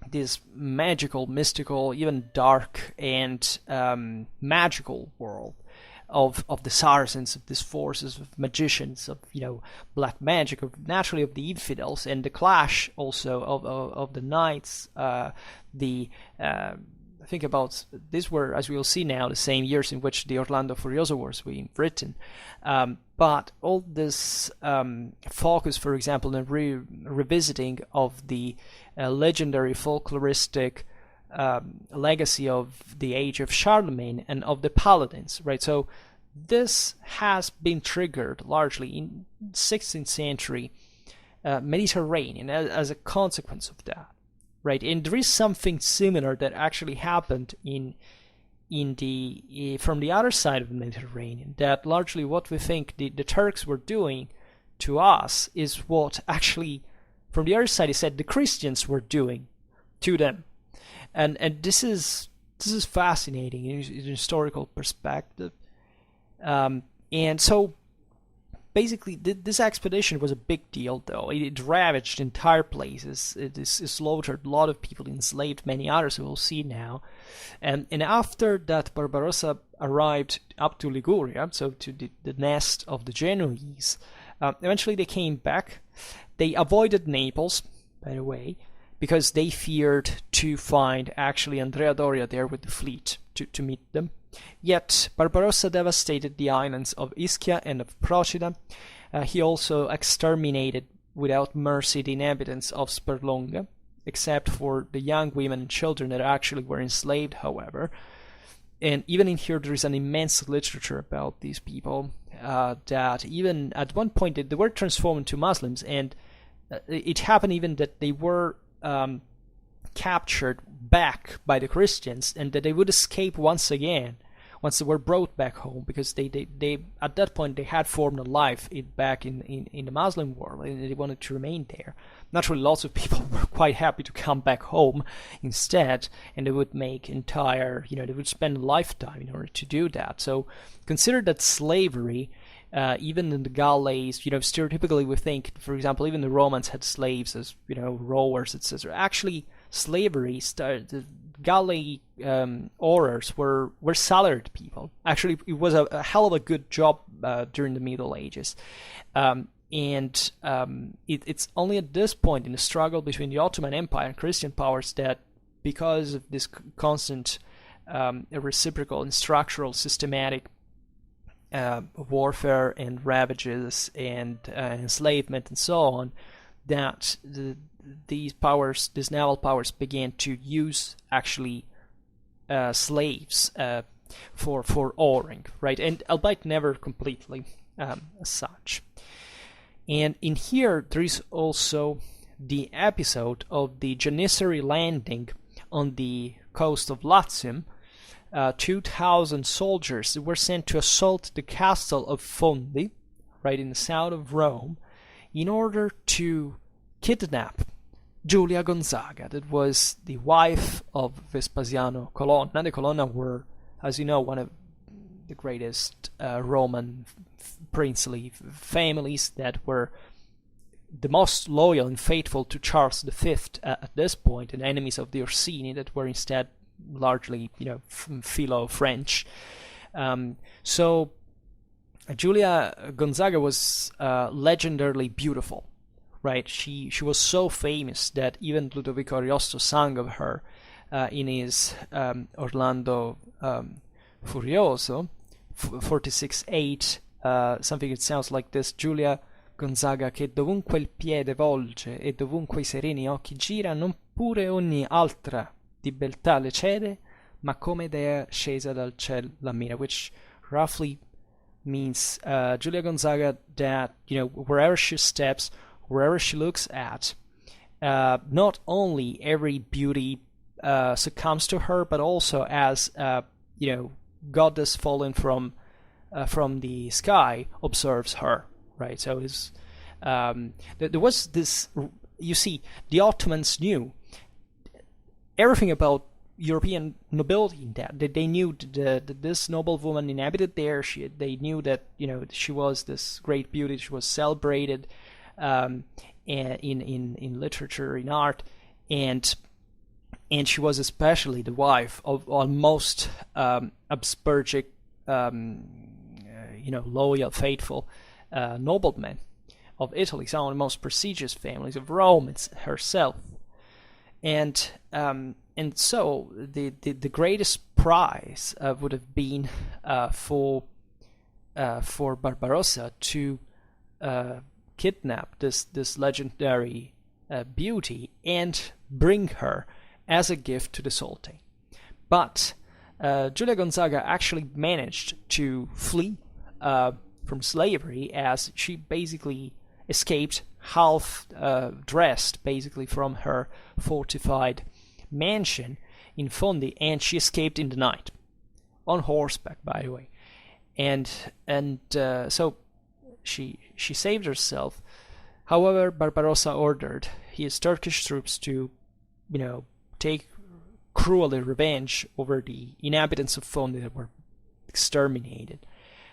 Speaker 1: this magical, mystical, even dark and magical world of the Saracens, of these forces of magicians, of black magic, of naturally of the infidels, and the clash also of the knights. Think about these were, as we will see now, the same years in which the Orlando Furioso Wars were in Britain. But all this focus, for example, in revisiting of the legendary folkloristic legacy of the age of Charlemagne and of the Paladins, right? So this has been triggered largely in 16th century Mediterranean as a consequence of that, right? And there is something similar that actually happened from the other side of the Mediterranean, that largely what we think the Turks were doing to us is what actually from the other side is said the Christians were doing to them. And this is fascinating in historical perspective. And so basically this expedition was a big deal, though. It ravaged entire places. It slaughtered a lot of people, enslaved many others, we'll see now. And after that, Barbarossa arrived up to Liguria, so to the nest of the Genoese. Eventually they came back. They avoided Naples, by the way, because they feared to find actually Andrea Doria there with the fleet to meet them. Yet Barbarossa devastated the islands of Ischia and of Procida. He also exterminated without mercy the inhabitants of Sperlonga, except for the young women and children that actually were enslaved, however. And even in here there is an immense literature about these people, that even at one point they were transformed into Muslims, and it happened even that they were captured back by the Christians, and that they would escape once again once they were brought back home, because they at that point they had formed a life back in the Muslim world, and they wanted to remain there. Naturally, lots of people were quite happy to come back home instead, and they would make entire, they would spend a lifetime in order to do that. So consider that slavery, even in the galleys, stereotypically we think, for example, even the Romans had slaves as, rowers, etc. Actually, slavery, the galley owners were salaried people. Actually, it was a hell of a good job during the Middle Ages. It's only at this point in the struggle between the Ottoman Empire and Christian powers that, because of this constant reciprocal and structural systematic warfare and ravages and enslavement and so on, that these naval powers began to use actually slaves for oaring, right? And albeit never completely as such. And in here, there is also the episode of the Janissary landing on the coast of Latium. 2,000 soldiers were sent to assault the castle of Fondi, right in the south of Rome, in order to kidnap Giulia Gonzaga, that was the wife of Vespasiano Colonna. The Colonna were, as you know, one of the greatest Roman princely families that were the most loyal and faithful to Charles V at this point, and enemies of the Orsini that were instead largely, Philo-French. So Giulia Gonzaga was legendarily beautiful, right? She was so famous that even Ludovico Ariosto sang of her in his Orlando Furioso, 46-8, something that sounds like this: Giulia Gonzaga, che dovunque il piede volge e dovunque i sereni occhi gira, non pure ogni altra di beltà le cede, ma come dea scesa dal ciel l'ammira, which roughly means Giulia Gonzaga that, wherever she steps, wherever she looks at, not only every beauty succumbs to her, but also as goddess fallen from the sky observes her, right? So there was this. You see, the Ottomans knew everything about European nobility in that they knew that this noble woman inhabited there. They knew that she was this great beauty. She was celebrated in literature, in art, and she was especially the wife of almost Habsburgic, loyal, faithful noblemen of Italy, some of the most prestigious families of Rome herself. And so the greatest prize would have been for Barbarossa to kidnap this legendary beauty and bring her as a gift to the Sultan. But Giulia Gonzaga actually managed to flee from slavery, as she basically escaped half dressed basically from her fortified mansion in Fondi, and she escaped in the night on horseback, by the way, and so she saved herself. However, Barbarossa ordered his Turkish troops to take cruelly revenge over the inhabitants of Fondi that were exterminated.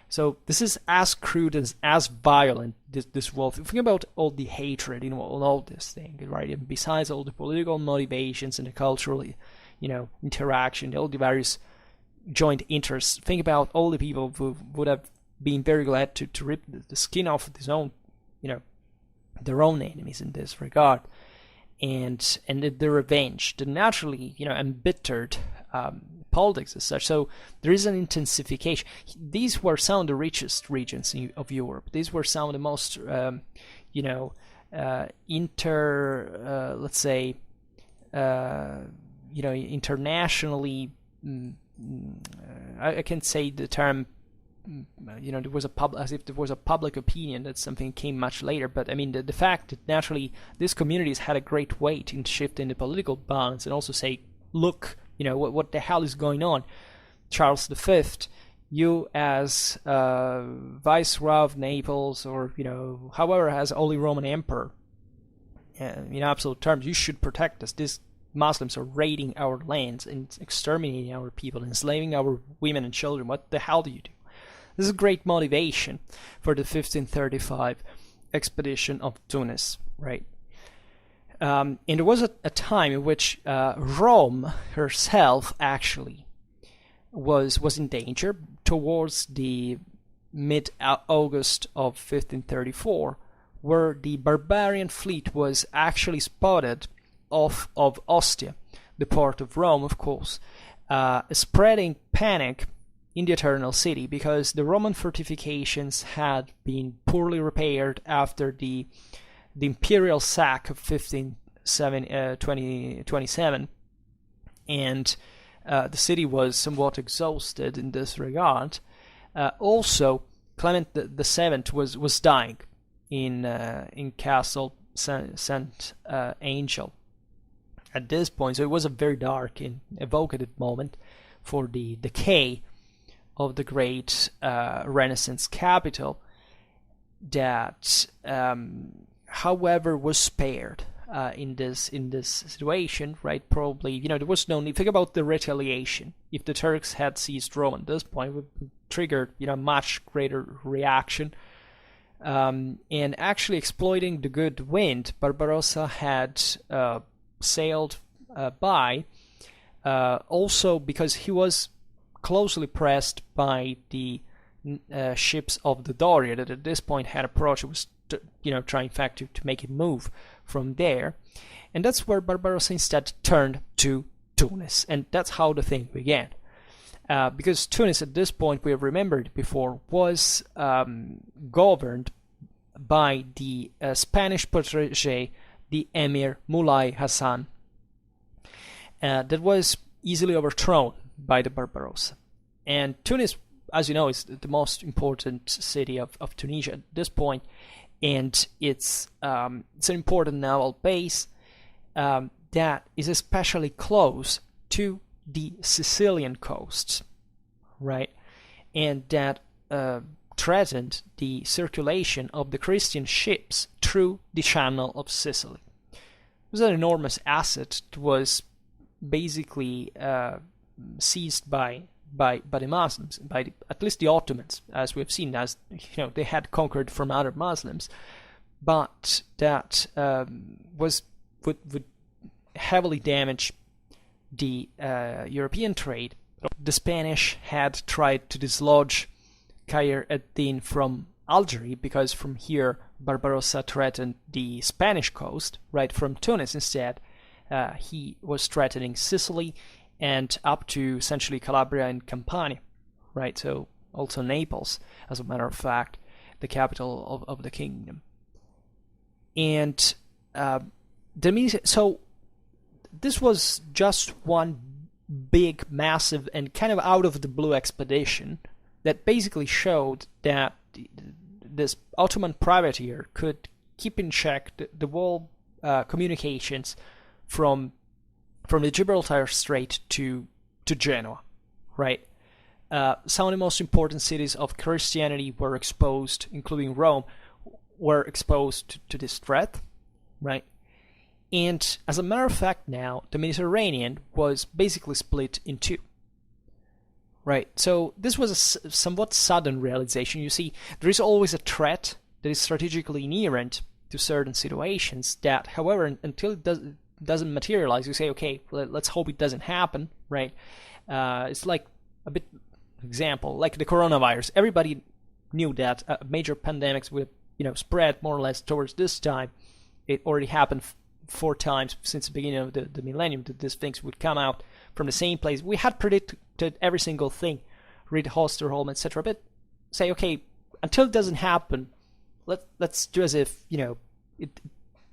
Speaker 1: So this is as crude and as violent, this war. Think about all the hatred in all this thing, right? And besides all the political motivations and the cultural, interaction, all the various joint interests, think about all the people who would have been very glad to rip the skin off of their own enemies in this regard. And the revenge, the naturally, embittered politics as such. So there is an intensification. These were some of the richest regions of Europe. These were some of the most, internationally. I can say the term. There was as if there was a public opinion that something came much later. But I mean, the fact that naturally these communities had a great weight in shifting the political balance, and also say, look, what the hell is going on? Charles V, you as Viceroy of Naples, or however, as Holy Roman Emperor, in absolute terms, you should protect us. These Muslims are raiding our lands and exterminating our people, enslaving our women and children. What the hell do you do? This is a great motivation for the 1535 expedition of Tunis, right? And there was a time in which Rome herself actually was in danger. Towards the mid-August of 1534, where the barbarian fleet was actually spotted off of Ostia, the port of Rome, of course, spreading panic in the Eternal City, because the Roman fortifications had been poorly repaired after the imperial sack of 1527, and the city was somewhat exhausted in this regard. Also, Clement the Seventh was dying, in Castle Saint Angel at this point. So it was a very dark and evocative moment for the decay of the great Renaissance capital that, however, was spared in this situation, right? Probably, there was no need. Think about the retaliation. If the Turks had seized Rome at this point, it would trigger, much greater reaction. And actually exploiting the good wind, Barbarossa had sailed by, also because he was closely pressed by the ships of the Doria that at this point had approached. It was, trying in fact to make it move from there. And that's where Barbarossa instead turned to Tunis. And that's how the thing began. Because Tunis at this point, we have remembered before, was governed by the Spanish protege, the Emir Mulay Hassan, that was easily overthrown by the Barbarossa. And Tunis, as you know, is the most important city of Tunisia at this point, and it's an important naval base that is especially close to the Sicilian coasts, right? And that threatened the circulation of the Christian ships through the Channel of Sicily. It was an enormous asset. It was basically seized by the Muslims, at least the Ottomans, as we've seen, as they had conquered from other Muslims, but that would heavily damage the European trade. The Spanish had tried to dislodge Khayr ad-Din from Algeria, because from here Barbarossa threatened the Spanish coast, right? From Tunis instead, he was threatening Sicily and up to essentially Calabria and Campania, right? So also Naples, as a matter of fact, the capital of the kingdom. And so this was just one big, massive, and kind of out of the blue expedition that basically showed that this Ottoman privateer could keep in check the whole communications from the Gibraltar Strait to Genoa, right? Some of the most important cities of Christianity were exposed, including Rome, were exposed to this threat, right? And as a matter of fact now, the Mediterranean was basically split in two, right? So this was a somewhat sudden realization. You see, there is always a threat that is strategically inherent to certain situations that, however, until it doesn't materialize, you say, okay, let's hope it doesn't happen, right? It's like a bit example, like the coronavirus. Everybody knew that major pandemics would spread more or less towards this time. It already happened 4 times since the beginning of the millennium that these things would come out from the same place. We had predicted every single thing, read Hosterholm, etc. But say, okay, until it doesn't happen, let's do as if it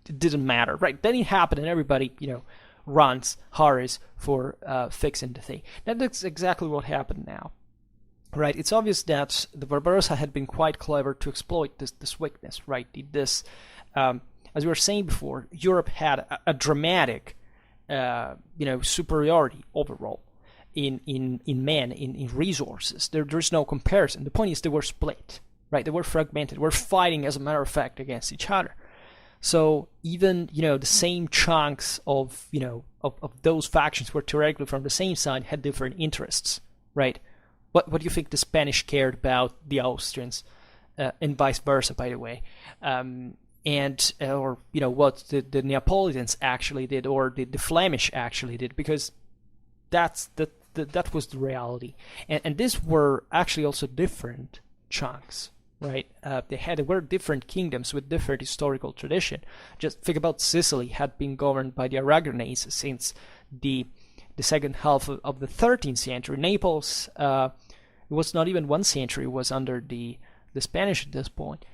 Speaker 1: didn't matter, right? Then it happened, and everybody hurries for fixing the thing. That's exactly what happened now, right? It's obvious that the Barbarossa had been quite clever to exploit this weakness, right? This, as we were saying before, Europe had a dramatic, superiority overall in men, in resources. There's no comparison. The point is they were split, right? They were fragmented. We're fighting, as a matter of fact, against each other. So even the same chunks of those factions were theoretically from the same side, had different interests, right? What do you think the Spanish cared about the Austrians, and vice versa, by the way, or what the Neapolitans actually did, or the Flemish actually did, because that was the reality, and these were actually also different chunks. Right, they were different kingdoms with different historical tradition. Just think about Sicily had been governed by the Aragonese since the second half of the 13th century. Naples, it was not even 1 century, was under the Spanish at this point,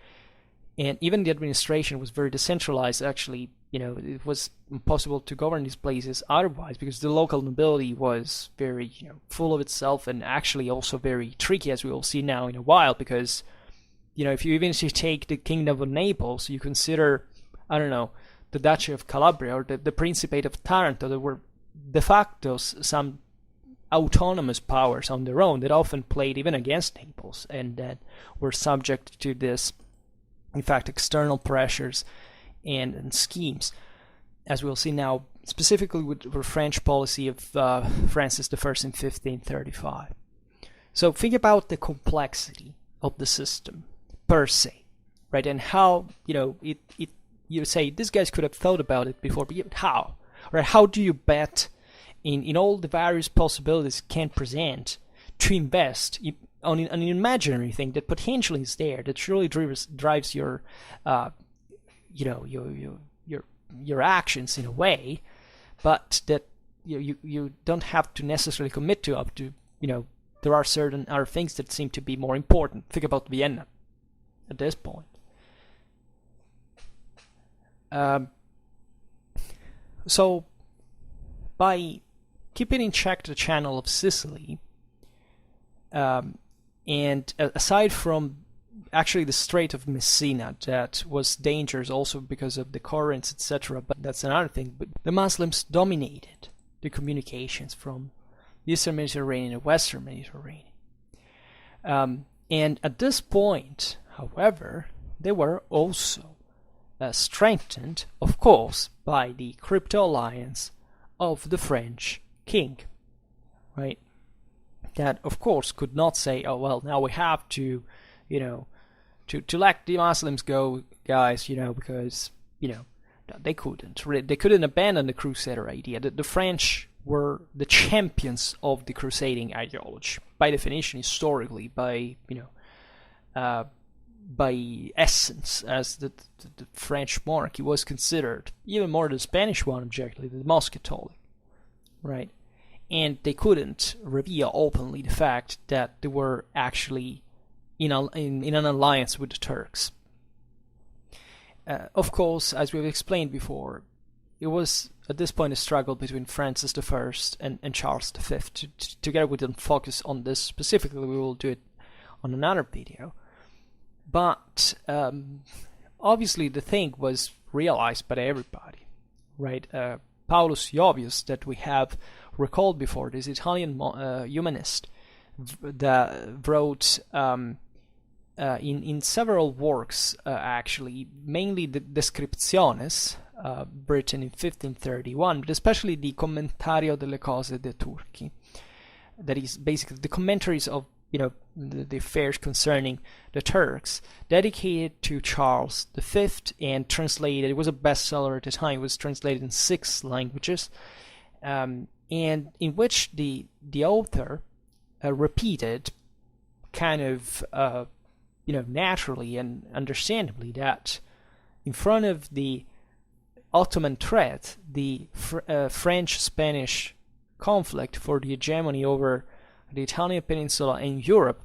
Speaker 1: and even the administration was very decentralized. Actually, it was impossible to govern these places otherwise, because the local nobility was very full of itself, and actually also very tricky, as we will see now in a while, because if you take the Kingdom of Naples, you consider, I don't know, the Duchy of Calabria or the Principate of Taranto, that were de facto some autonomous powers on their own that often played even against Naples and that were subject to this, in fact, external pressures and schemes, as we'll see now, specifically with the French policy of Francis I in 1535. So think about the complexity of the system per se, right? And how, you say, these guys could have thought about it before, but how? Right? How do you bet in all the various possibilities it can present to invest on an imaginary thing that potentially is there, that surely drives your, your actions in a way, but that you don't have to necessarily commit to up to, there are certain other things that seem to be more important. Think about Vienna at this point. So by keeping in check the channel of Sicily, and aside from actually the Strait of Messina, that was dangerous also because of the currents, etc., but that's another thing, but the Muslims dominated the communications from the Eastern Mediterranean and Western Mediterranean. And at this point, however, they were also strengthened, of course, by the crypto alliance of the French king, right? That, of course, could not say, oh, well, now we have to, to let the Muslims go, guys, because, they couldn't. They couldn't abandon the Crusader idea. The French were the champions of the crusading ideology, by definition, historically, by essence, as the French monarchy was considered, even more the Spanish one, objectively, the most Catholic, right? And they couldn't reveal openly the fact that they were actually in an alliance with the Turks. Of course, as we've explained before, it was at this point a struggle between Francis I and Charles V. Together we didn't focus on this specifically, we will do it on another video. But obviously the thing was realized by everybody, right? Paulus Jovius, that we have recalled before, this Italian humanist that wrote in several works, actually, mainly the Descriptiones, written in 1531, but especially the Commentario delle cose dei Turchi, that is basically the commentaries of the affairs concerning the Turks, dedicated to Charles V and translated. It was a bestseller at the time. It was translated in 6 languages, and in which the author repeated, kind of naturally and understandably, that in front of the Ottoman threat, the French-Spanish conflict for the hegemony over the Italian peninsula and Europe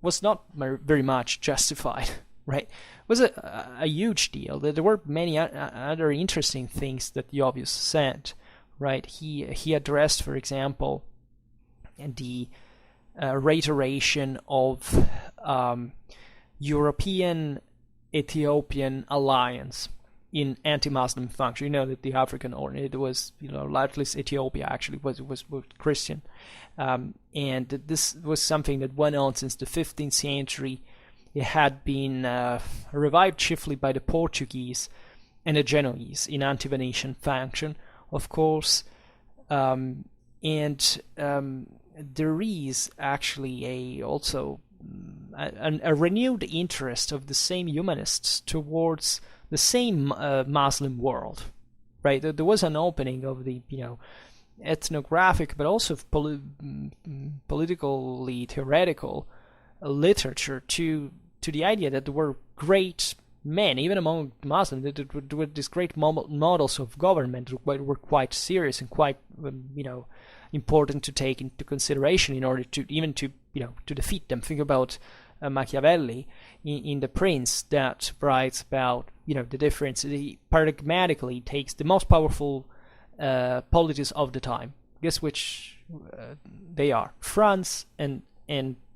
Speaker 1: was not very much justified, right? It was a huge deal. There were many other interesting things that Jovius said, right? He addressed, for example, the reiteration of European-Ethiopian alliance in anti-Muslim function. You know that the African, or it was, largely Ethiopia actually was Christian, and this was something that went on since the 15th century. It had been revived chiefly by the Portuguese and the Genoese in anti-Venetian function, of course, and there is actually also a renewed interest of the same humanists towards the same Muslim world, right? There was an opening of the ethnographic, but also politically theoretical literature to the idea that there were great men, even among Muslims, that were these great models of government that were quite serious and quite important to take into consideration in order to even to defeat them. Think about Machiavelli in The Prince, that writes about the difference. He paradigmatically takes the most powerful polities of the time. Guess which they are? France and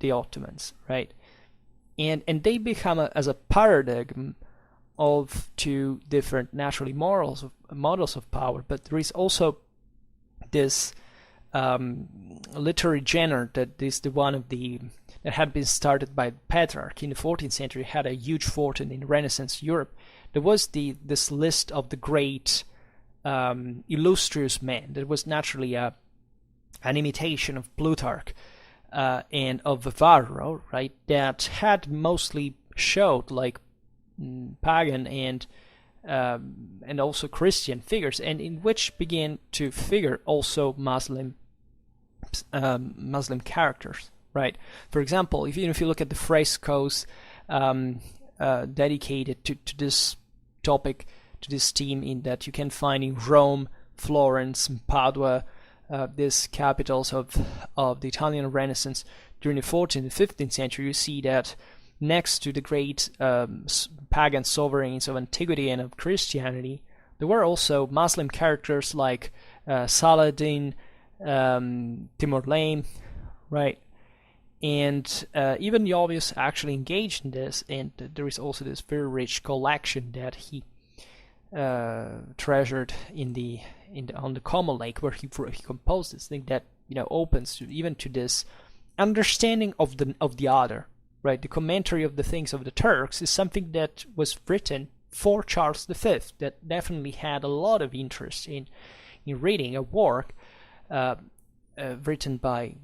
Speaker 1: the Ottomans, right? and they become as a paradigm of two different naturally models of power. But there is also this literary genre that is the one of the that had been started by Petrarch in the 14th century, had a huge fortune in Renaissance Europe. There was this list of the great illustrious men. That was naturally an imitation of Plutarch and of Varro, right? That had mostly showed like pagan and also Christian figures, and in which began to figure also Muslim characters, right? For example, if you look at the frescoes dedicated to this topic, to this theme, in that you can find in Rome, Florence, and Padua, these capitals of the Italian Renaissance during the 14th and 15th century, you see that next to the great pagan sovereigns of antiquity and of Christianity, there were also Muslim characters like Saladin, Timur-Lane, right? And even Jovius actually engaged in this, and there is also this very rich collection that he treasured on the Como Lake, where he composed this thing that opens to this understanding of the other, right? The commentary of the things of the Turks is something that was written for Charles V, that definitely had a lot of interest in reading a work written by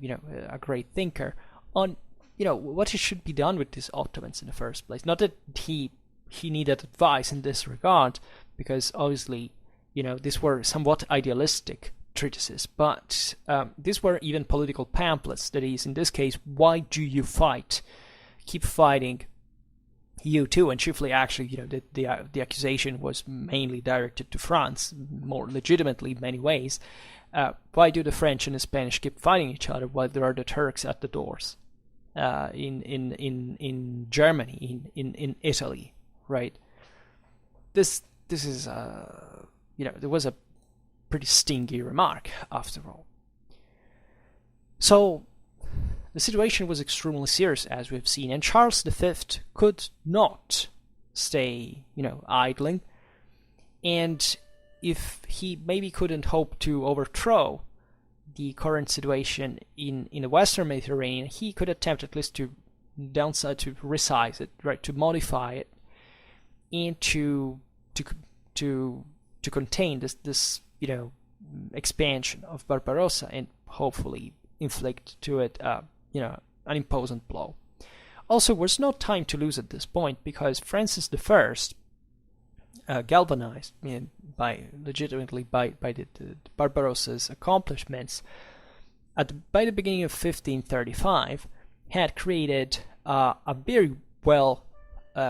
Speaker 1: a great thinker on what should be done with these Ottomans in the first place. Not that he needed advice in this regard, because obviously these were somewhat idealistic treatises, but these were even political pamphlets. That is, in this case, why do you fight? Keep fighting, you too. And chiefly, actually, the accusation was mainly directed to France, more legitimately in many ways. Why do the French and the Spanish keep fighting each other while there are the Turks at the doors in Germany, in Italy, right? This is there was a pretty stingy remark after all. So the situation was extremely serious, as we've seen, and Charles V could not stay idling. And if he maybe couldn't hope to overthrow the current situation in the Western Mediterranean, he could attempt at least to resize it, right, to modify it, and to contain this expansion of Barbarossa, and hopefully inflict to it an imposing blow. Also, there's no time to lose at this point, because Francis I, galvanized by the Barbarossa's accomplishments, by the beginning of 1535, had created a very well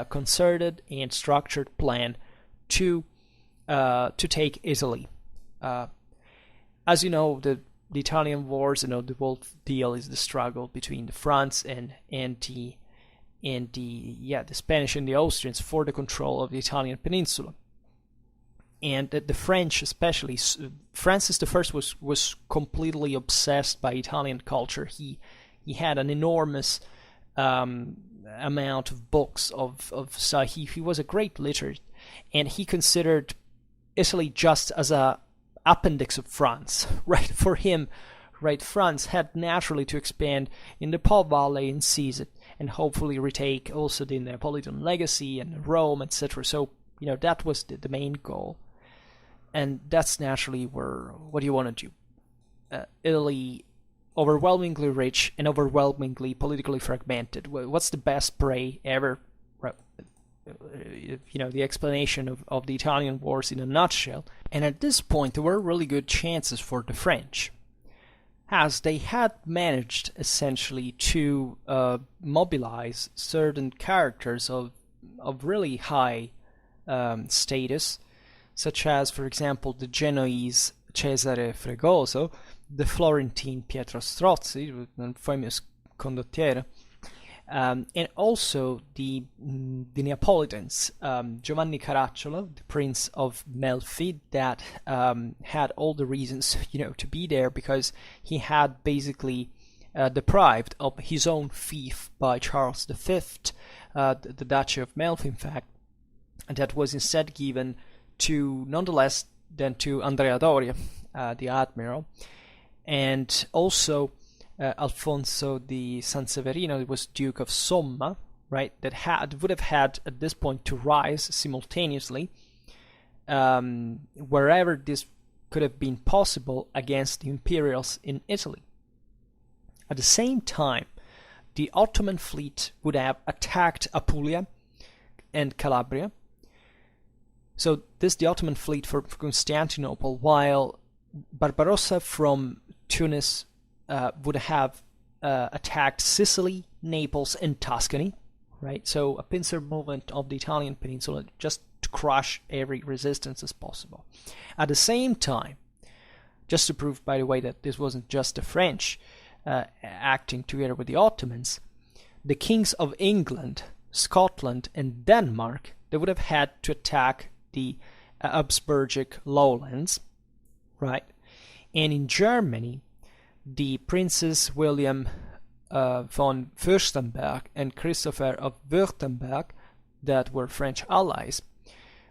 Speaker 1: concerted and structured plan to take Italy. As you know, the Italian wars, the whole deal is the struggle between the France and the Spanish and the Austrians for the control of the Italian peninsula. And the French, especially Francis I, was completely obsessed by Italian culture. He had an enormous amount of books so he was a great literate, and he considered Italy just as a appendix of France, right? For him, right, France had naturally to expand in the Po Valley and seize it, and hopefully retake also the Neapolitan legacy and Rome, etc. So that was the main goal, and that's naturally what you want to do. Italy, overwhelmingly rich and overwhelmingly politically fragmented. What's the best prey ever? The explanation of the Italian wars in a nutshell. And at this point, there were really good chances for the French, as they had managed essentially to mobilize certain characters of really high status, such as, for example, the Genoese Cesare Fregoso, the Florentine Pietro Strozzi, a famous condottiere, and also the Neapolitans, Giovanni Caracciolo, the Prince of Melfi, that had all the reasons to be there, because he had basically deprived of his own fief by Charles V, the Duchy of Melfi, in fact, and that was instead given to, nonetheless, than to Andrea Doria, the admiral, and also Alfonso di Sanseverino, who was Duke of Somma, right, that would have had at this point to rise simultaneously wherever this could have been possible against the Imperials in Italy. At the same time, the Ottoman fleet would have attacked Apulia and Calabria. So the Ottoman fleet for Constantinople, while Barbarossa from Tunis would have attacked Sicily, Naples, and Tuscany, right? So a pincer movement of the Italian peninsula just to crush every resistance as possible. At the same time, just to prove, by the way, that this wasn't just the French acting together with the Ottomans, the kings of England, Scotland, and Denmark, they would have had to attack the Habsburgic lowlands, right? And in Germany, the Princes William von Fürstenberg and Christopher of Württemberg, that were French allies,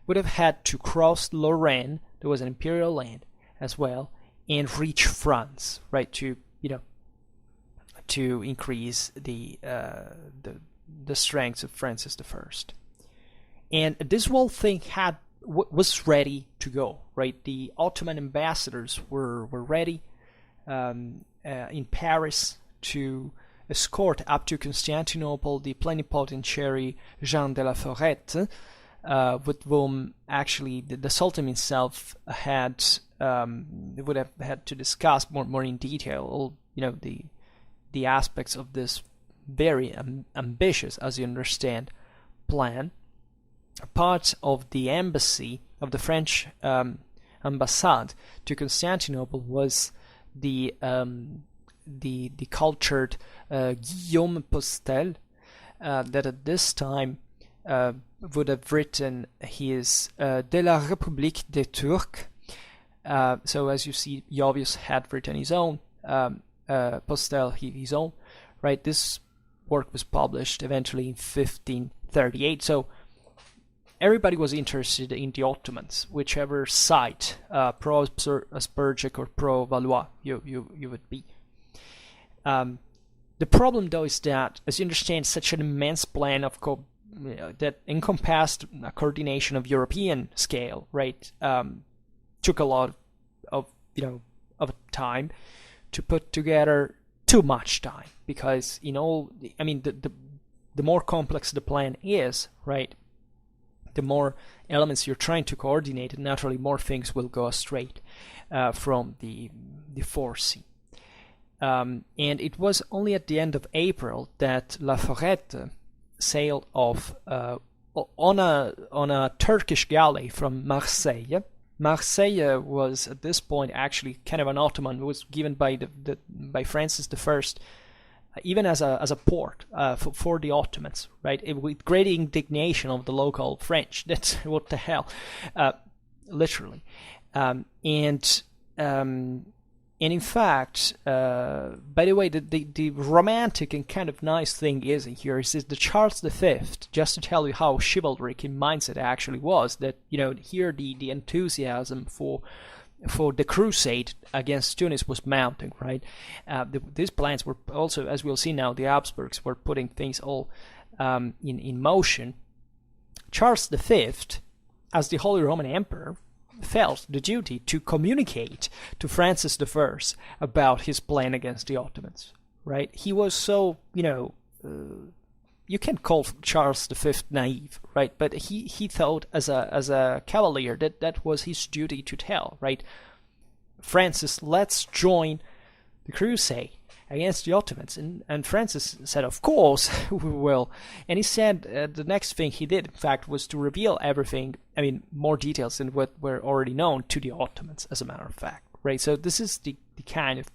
Speaker 1: would have had to cross Lorraine, there was an imperial land as well, and reach France, right, to increase the strength of Francis I. And this whole thing was ready to go, right? The Ottoman ambassadors were ready in Paris to escort up to Constantinople the plenipotentiary Jean de la Forêt, with whom actually the Sultan himself would have had to discuss more in detail all the aspects of this very ambitious, as you understand, plan. Part of the embassy of the French ambassade to Constantinople was the cultured Guillaume Postel, that at this time would have written his De la République des Turcs. So as you see, Jovius had written his own, Postel his own, right? This work was published eventually in 1538. So everybody was interested in the Ottomans, whichever side, pro-Habsburgic or pro-Valois you would be. The problem, though, is that, as you understand, such an immense plan of that encompassed a coordination of European scale, right, took a lot of time to put together. Too much time, because the more complex the plan is, right, the more elements you're trying to coordinate, and naturally more things will go astray from the foresee. And it was only at the end of April that La Forêt sailed off on a Turkish galley from Marseille. Marseille was at this point actually kind of an Ottoman. It was given by Francis I, even as a port for the Ottomans, right? With great indignation of the local French. That's what the hell, literally. And in fact, by the way, the romantic and kind of nice thing is that Charles V, just to tell you how chivalric in mindset actually was, that here the enthusiasm for the crusade against Tunis was mounting, right? These plans were also, as we'll see now, the Habsburgs were putting things all in motion. Charles V, as the Holy Roman Emperor, felt the duty to communicate to Francis I about his plan against the Ottomans, right? He was so, you can't call Charles V naive, right? But he thought as a cavalier that was his duty to tell, right? Francis, let's join the crusade against the Ottomans. And Francis said, of course we will. And he said the next thing he did, in fact, was to reveal everything, more details than what were already known to the Ottomans, as a matter of fact, right? So this is the kind of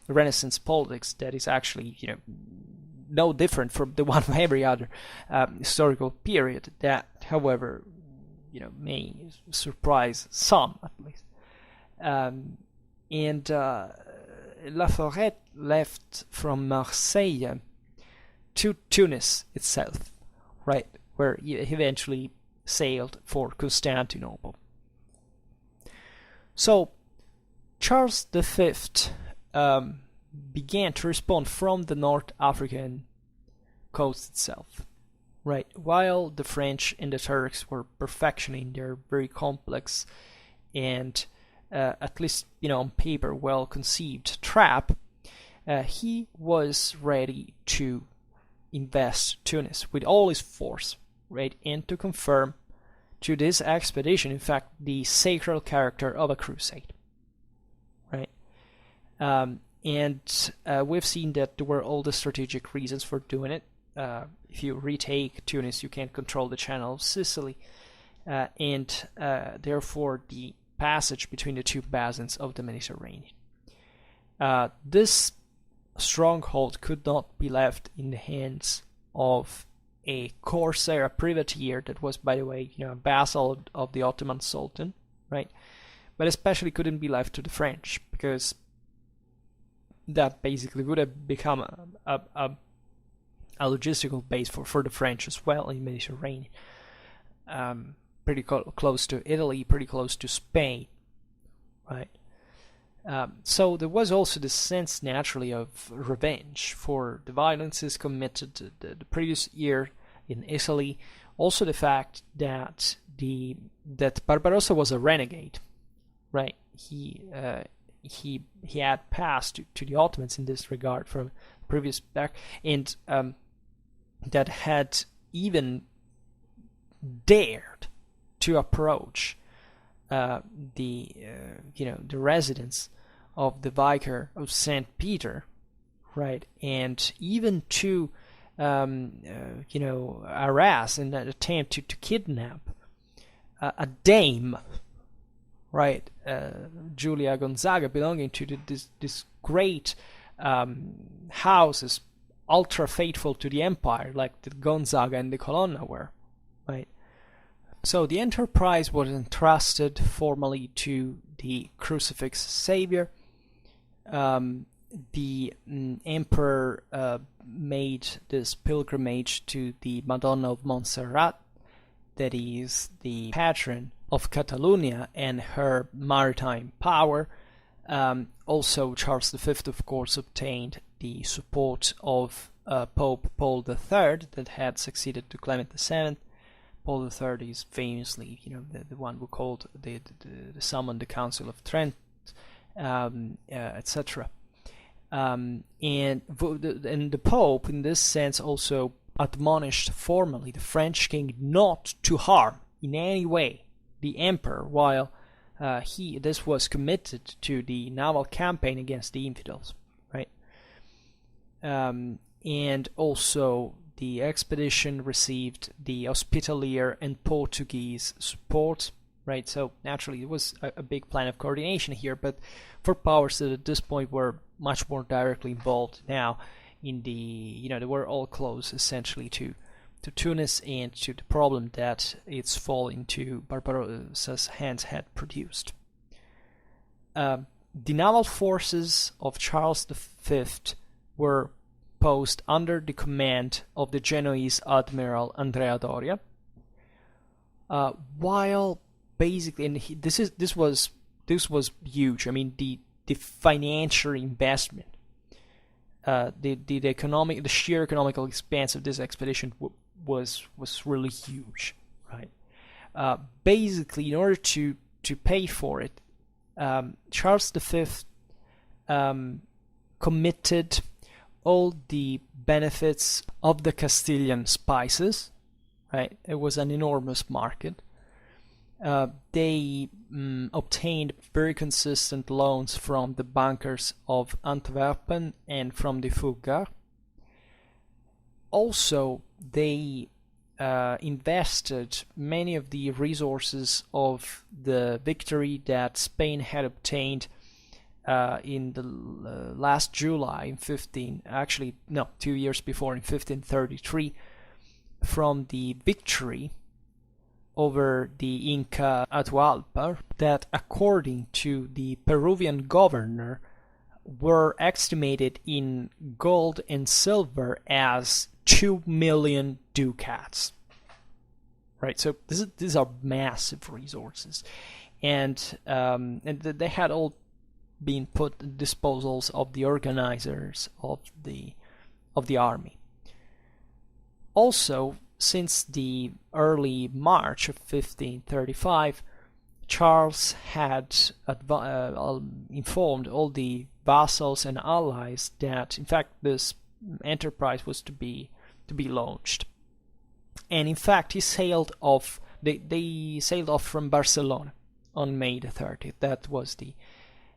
Speaker 1: Renaissance politics that is actually, no different from the one of every other historical period that, however, may surprise some, at least. Laforet left from Marseille to Tunis itself, right, where he eventually sailed for Constantinople. So Charles V began to respond from the North African coast itself, right, while the French and the Turks were perfectioning their very complex and at least, on paper, well-conceived trap. He was ready to invest Tunis with all his force, right, and to confirm to this expedition, in fact, the sacred character of a crusade, right? And we've seen that there were all the strategic reasons for doing it. If you retake Tunis, you can't control the Channel of Sicily, and therefore the passage between the two basins of the Mediterranean. This stronghold could not be left in the hands of a corsair, a privateer that was, by the way, a vassal of the Ottoman Sultan, right? But especially couldn't be left to the French, because that basically would have become a logistical base for the French as well in the Mediterranean. Pretty close to Italy, pretty close to Spain, right? So there was also this sense, naturally, of revenge for the violences committed the previous year in Italy. Also the fact that Barbarossa was a renegade, right? He had passed to the Ottomans in this regard from previous back, and that had even dared to approach the residence of the Vicar of St. Peter, right, and even to harass and attempt to kidnap a dame, right, Julia Gonzaga, belonging to this great houses, ultra faithful to the empire, like the Gonzaga and the Colonna were, right. So the enterprise was entrusted formally to the Crucifix Savior. The emperor made this pilgrimage to the Madonna of Montserrat, that is the patron of Catalonia and her maritime power. Also, Charles V, of course, obtained the support of Pope Paul III, that had succeeded to Clement VII. Paul III is famously, the one who called the summoned the Council of Trent, etc. And the Pope, in this sense, also admonished formally the French king not to harm in any way the emperor, while this was committed to the naval campaign against the infidels, right? And also the expedition received the Hospitalier and Portuguese support, right? So naturally it was a big plan of coordination here, but for powers that at this point were much more directly involved now in the, they were all close essentially to Tunis and to the problem that its fall into Barbarossa's hands had produced. The naval forces of Charles V were posed under the command of the Genoese Admiral Andrea Doria, while basically, and this was huge. I mean, the financial investment, the sheer economical expense of this expedition was really huge, right? Basically, in order to pay for it, Charles V committed all the benefits of the Castilian spices, right? It was an enormous market. They obtained very consistent loans from the bankers of Antwerpen and from the Fugger. Also, they invested many of the resources of the victory that Spain had obtained in the last July in 2 years before, in 1533, from the victory over the Inca Atahualpa, that according to the Peruvian governor were estimated in gold and silver as 2 million ducats. Right, so these are massive resources, and they had all been put at disposals of the organizers of the army. Also, since the early March of 1535, Charles had informed all the vassals and allies that, in fact, this enterprise was to be launched. And in fact, he sailed off. They sailed off from Barcelona on May the 30th. That was the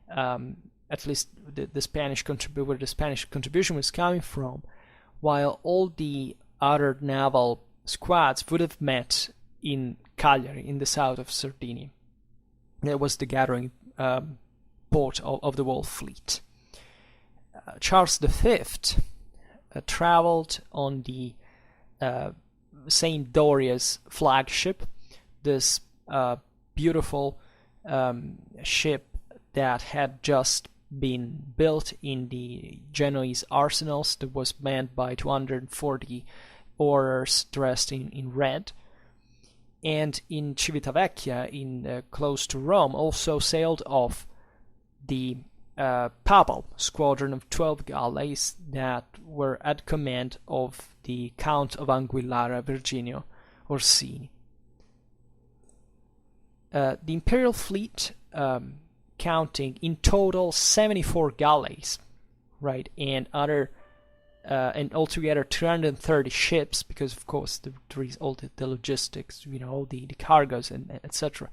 Speaker 1: at least the Spanish where the Spanish contribution was coming from, while all the other naval squads would have met in Cagliari, in the south of Sardinia. That was the gathering port of the whole fleet. Charles V traveled on the Saint Doria's flagship, this beautiful ship that had just been built in the Genoese arsenals, that was manned by 240 oarers dressed in red. And in Civitavecchia, close to Rome, also sailed off the Papal squadron of 12 galleys that were at command of the Count of Anguillara, Virginio Orsini. The imperial fleet, counting in total 74 galleys, right, and altogether 330 ships, because of course there is all the logistics, all the cargoes and etc.,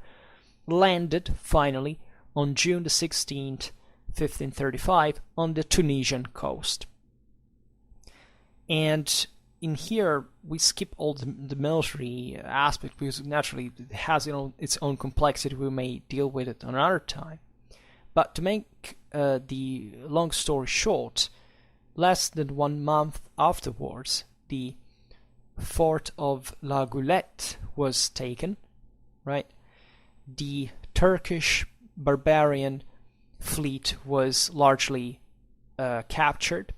Speaker 1: landed finally on June the 16th, 1535, on the Tunisian coast. And in here we skip all the military aspect, because naturally it has its own complexity. We may deal with it another time. But to make the long story short, less than 1 month afterwards, the fort of La Goulette was taken, right? The Turkish barbarian fleet was largely captured.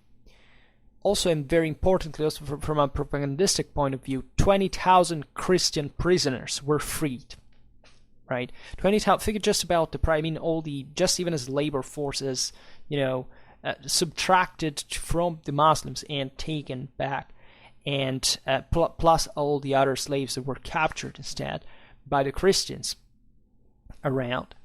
Speaker 1: Also, and very importantly, also from a propagandistic point of view, 20,000 Christian prisoners were freed. Right, 20,000. Figure just about just even as labor forces, subtracted from the Muslims and taken back, and plus all the other slaves that were captured instead by the Christians around.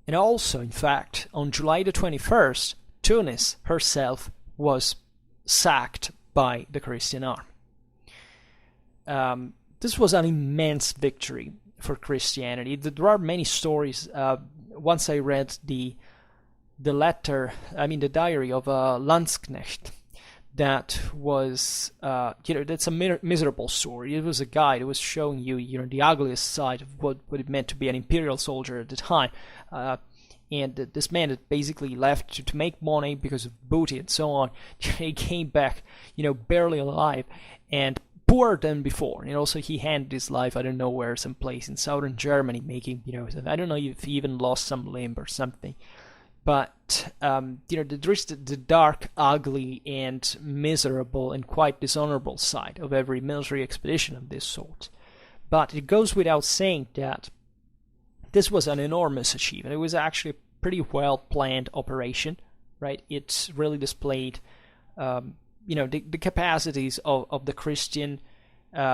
Speaker 1: And also, in fact, on July the 21st, Tunis herself was sacked by the Christian army. This was an immense victory for Christianity. There are many stories. Once I read the diary of a Landsknecht, that was, that's a miserable story. It was a guide. It was showing you, the ugliest side of what it meant to be an imperial soldier at the time. And this man that basically left to make money because of booty and so on, he came back, barely alive and poorer than before. And also he ended his life, I don't know where, someplace in southern Germany, making, I don't know if he even lost some limb or something. But, there is the dark, ugly, and miserable and quite dishonorable side of every military expedition of this sort. But it goes without saying that this was an enormous achievement. It was actually a pretty well-planned operation, right? It really displayed, the capacities of the Christian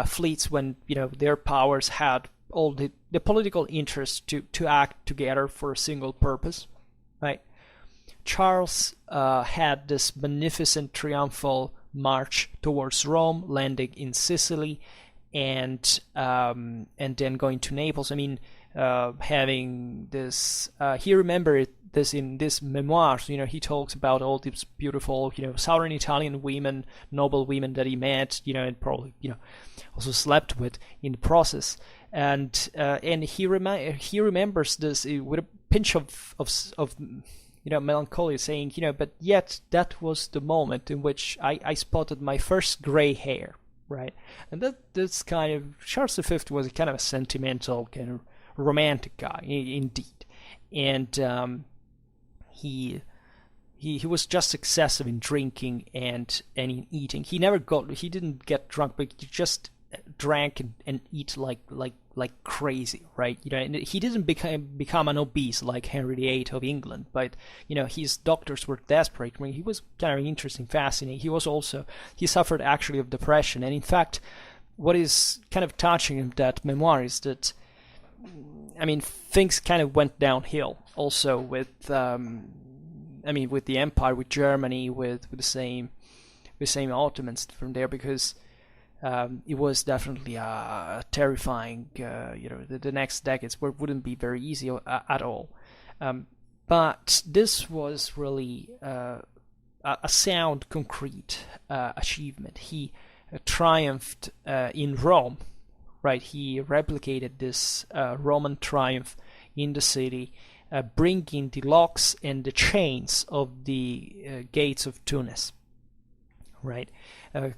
Speaker 1: fleets when, their powers had all the political interest to act together for a single purpose. Right, Charles had this magnificent triumphal march towards Rome, landing in Sicily, and then going to Naples. Having this, he remembered this in this memoirs. He talks about all these beautiful, southern Italian women, noble women that he met, and probably, also slept with in the process. And he remembers this with a pinch of melancholy, saying, but yet that was the moment in which I spotted my first gray hair, right? And that's kind of, Charles V was a kind of a sentimental, kind of romantic guy, indeed. And he he was just excessive in drinking and in eating. He didn't get drunk, but he just drank and eat like crazy, right? And he didn't become an obese like Henry VIII of England, but his doctors were desperate. I mean, he was kind of interesting, fascinating. He suffered actually of depression, and in fact, what is kind of touching in that memoir is that, I mean, things kind of went downhill also with with the empire, with Germany, with the same Ottomans from there, because it was definitely terrifying. The next decades wouldn't be very easy at all. But this was really a sound, concrete achievement. He triumphed in Rome, right? He replicated this Roman triumph in the city, bringing the locks and the chains of the gates of Tunis, right?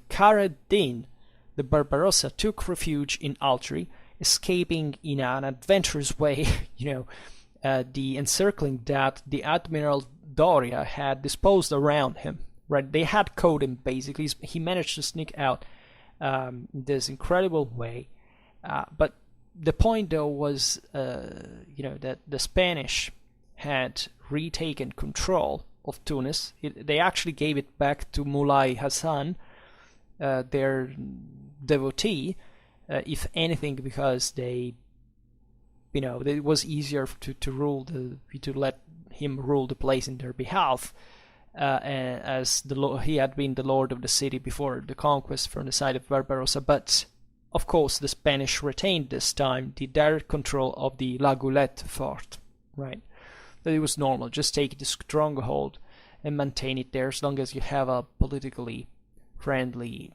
Speaker 1: Khar ad-Din, the Barbarossa, took refuge in Algeria, escaping in an adventurous way, the encircling that the Admiral Doria had disposed around him, right? They had caught him, basically. He managed to sneak out this incredible way. But the point, though, was, that the Spanish had retaken control of Tunis. They actually gave it back to Mulai Hassan, their devotee, if anything, because it was easier to let him rule the place in their behalf, as he had been the lord of the city before the conquest from the side of Barbarossa. But of course, the Spanish retained this time the direct control of the La Goulette fort, right? That it was normal, just take the stronghold and maintain it there as long as you have a politically friendly,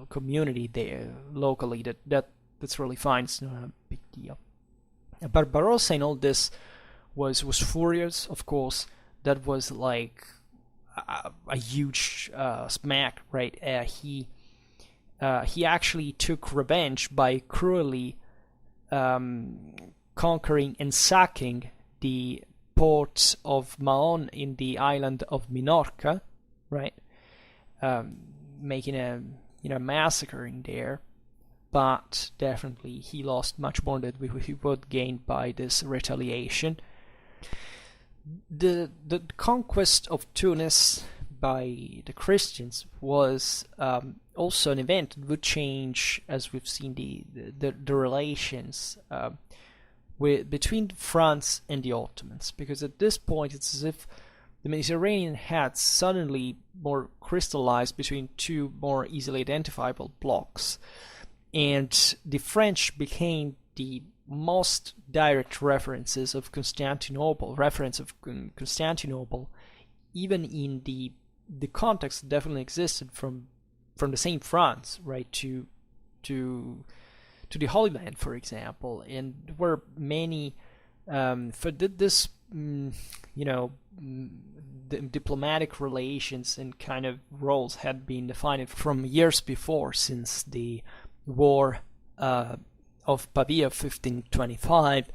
Speaker 1: community there locally. That's really fine. It's not a big deal. Barbarossa in all this was furious, of course. That was like a huge smack, right? He actually took revenge by cruelly conquering and sacking the port of Mahon in the island of Minorca, right? Making a massacre in there. But definitely he lost much more than he would gain by this retaliation. The conquest of Tunis by the Christians was also an event that would change, as we've seen, the relations between France and the Ottomans, because at this point it's as if the Mediterranean had suddenly more crystallized between two more easily identifiable blocks, and the French became the most direct reference of Constantinople, even in the context that definitely existed from the same France, right, to the Holy Land, for example. And there were many the diplomatic relations and kind of roles had been defined from years before, since the War of Pavia 1525,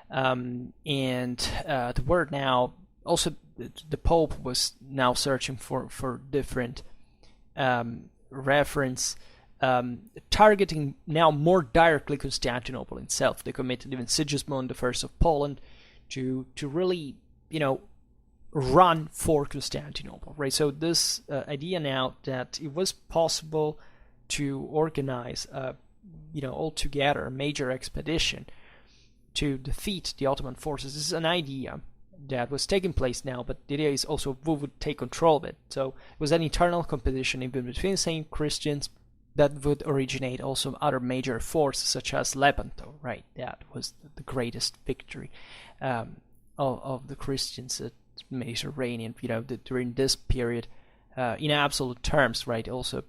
Speaker 1: and the word now also the Pope was now searching for different reference, targeting now more directly Constantinople itself. They committed even Sigismund I of Poland to really run for Constantinople, right? So this idea now that it was possible to organize altogether a major expedition to defeat the Ottoman forces. This is an idea that was taking place now, but the idea is also who would take control of it. So it was an internal competition even between the same Christians that would originate also other major forces such as Lepanto, right? That was the greatest victory of the Christians at Mediterranean, during this period, in absolute terms, right? Also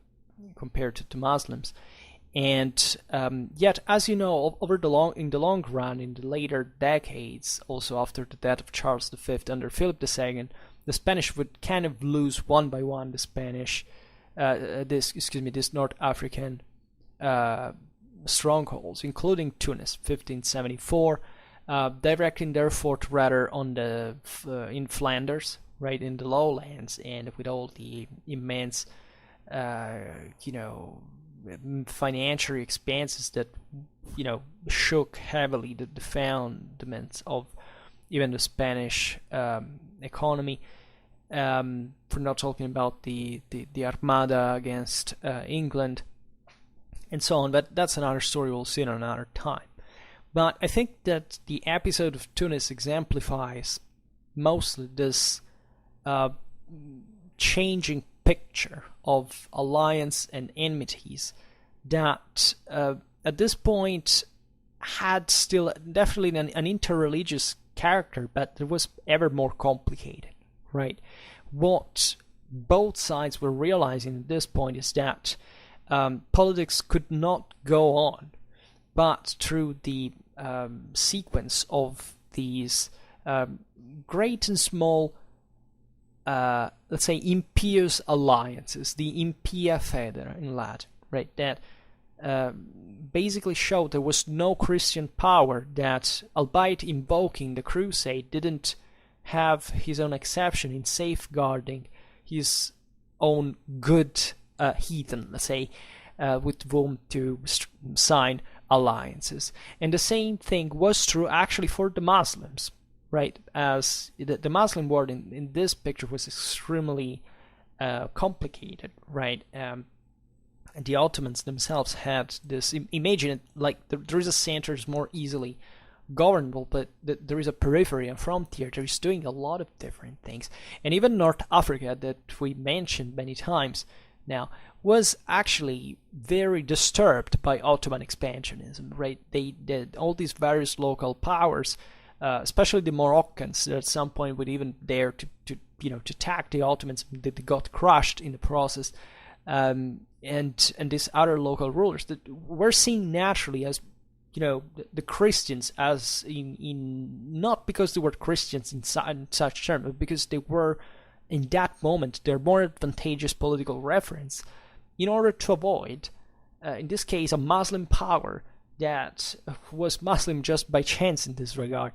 Speaker 1: compared to Muslims. And yet, as you know, in the long run, in the later decades, also after the death of Charles V under Philip II, the Spanish would kind of lose one by one this North African strongholds, including Tunis, 1574, directing their fort rather on the in Flanders, right, in the lowlands, and with all the immense, you know, financial expenses that, you know, shook heavily the fundaments of even the Spanish economy. For not talking about the Armada against England and so on, but that's another story we'll see in another time. But I think that the episode of Tunis exemplifies mostly this changing picture of alliance and enmities that at this point had still definitely an interreligious character, but it was ever more complicated, right? What both sides were realizing at this point is that politics could not go on but through the sequence of these great and small, let's say, impious alliances, the impia federa in Latin, right? That basically showed there was no Christian power that, albeit invoking the crusade, didn't have his own exception in safeguarding his own good heathen, let's say, with whom to sign alliances. And the same thing was true actually for the Muslims, right? As the Muslim world in this picture was extremely complicated, right? The Ottomans themselves had this, imagine it like there is a center is more easily governable, but there is a periphery, a frontier. There is doing a lot of different things. And even North Africa, that we mentioned many times now, was actually very disturbed by Ottoman expansionism, right? They did all these various local powers, especially the Moroccans, that at some point would even dare to attack the Ottomans. They got crushed in the process, and these other local rulers that were seen naturally as, you know, the Christians, as in not because they were Christians in such terms, but because they were in that moment their more advantageous political reference, in order to avoid, in this case, a Muslim power that was Muslim just by chance in this regard,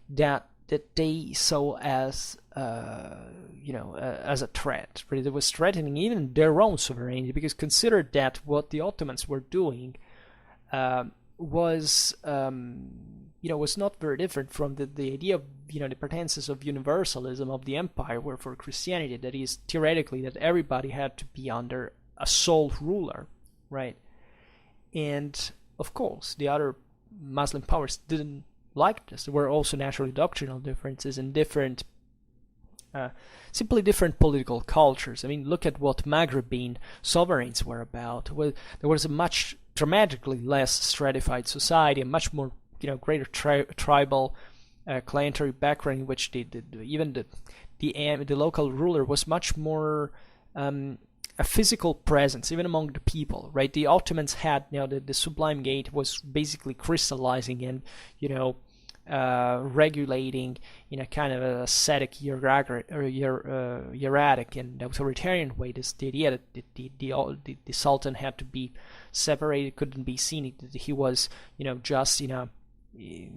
Speaker 1: that they saw as as a threat. Right? It was threatening even their own sovereignty, because consider that what the Ottomans were doing was not very different from the idea of, the pretenses of universalism of the empire, where for Christianity, that is theoretically that everybody had to be under a sole ruler, right? And of course, the other Muslim powers didn't like this. There were also naturally doctrinal differences and simply different political cultures. I mean, look at what Maghrebine sovereigns were about. Well, there was a much dramatically less stratified society, a much more, greater tribal clientele background, in which the local ruler was much more a physical presence, even among the people, right? The Ottomans had, the Sublime Gate was basically crystallizing and, regulating in a kind of a ascetic, hierarchic and authoritarian way. This the idea that the Sultan had to be separated, couldn't be seen. He was, just he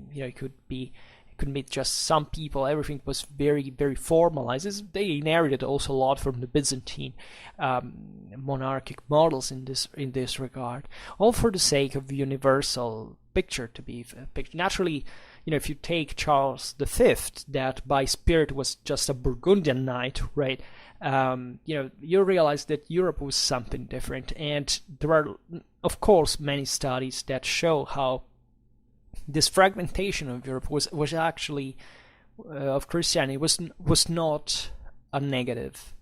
Speaker 1: could meet just some people. Everything was very, very formalized. They inherited also a lot from the Byzantine monarchic models in this regard, all for the sake of universal picture to be pictured. Naturally, if you take Charles V, that by spirit was just a Burgundian knight, right? You realize that Europe was something different, and there are, of course, many studies that show how this fragmentation of Europe was actually of Christianity was not a negative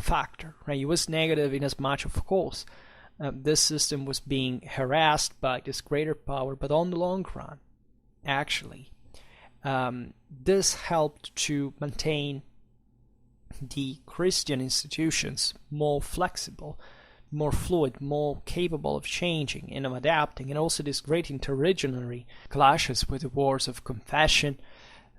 Speaker 1: factor, right? It was negative in as much, of course, this system was being harassed by this greater power, but on the long run, actually, this helped to maintain the Christian institutions more flexible, more fluid, more capable of changing and of adapting, and also this great interregionary clashes with the wars of confession.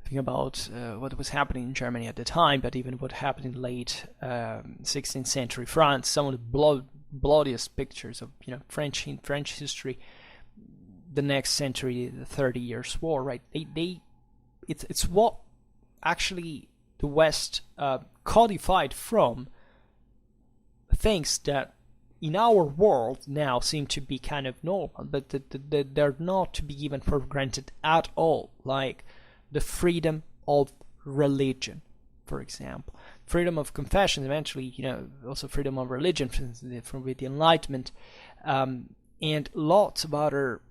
Speaker 1: Think about what was happening in Germany at the time, but even what happened in late 16th century France. Some of the bloodiest pictures of French history the next century, the 30 Years' War, right? It's what actually the West codified from things that in our world now seem to be kind of normal, but they're not to be given for granted at all, like the freedom of religion, for example. Freedom of confession, eventually, also freedom of religion from with the Enlightenment, and lots of other,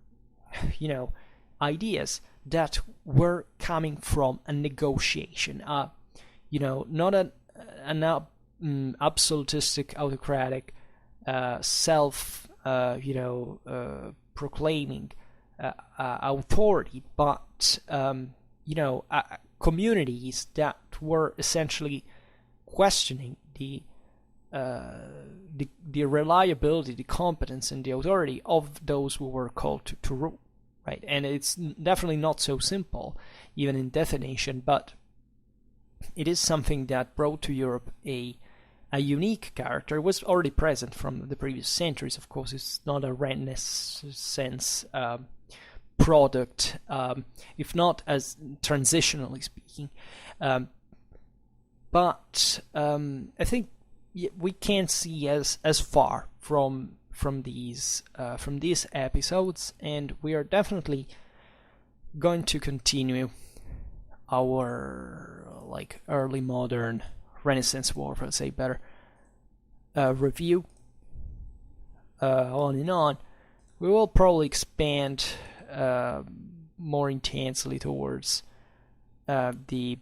Speaker 1: ideas that were coming from a negotiation. Not an absolutistic, autocratic, proclaiming authority, but communities that were essentially questioning the reliability, the competence, and the authority of those who were called to rule, right? And it's definitely not so simple, even in definition, but it is something that brought to Europe a unique character. It was already present from the previous centuries, of course. It's not a Renaissance product, if not as transitionally speaking. But I think we can't see as far from these episodes, and we are definitely going to continue our early modern Renaissance war, let's say better, review on and on. We will probably expand more intensely towards the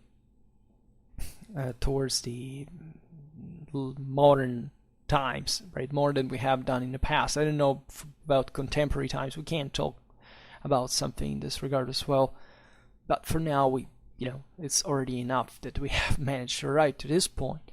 Speaker 1: modern times, right? More than we have done in the past. I don't know about contemporary times. We can talk about something in this regard as well. But for now, it's already enough that we have managed to write to this point.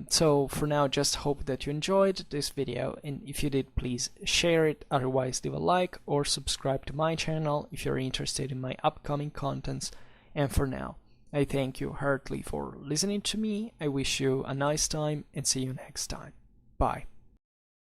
Speaker 1: So for now, just hope that you enjoyed this video, and if you did, please share it. Otherwise, leave a like or subscribe to my channel if you're interested in my upcoming contents. And for now, I thank you heartily for listening to me. I wish you a nice time and see you next time. Bye.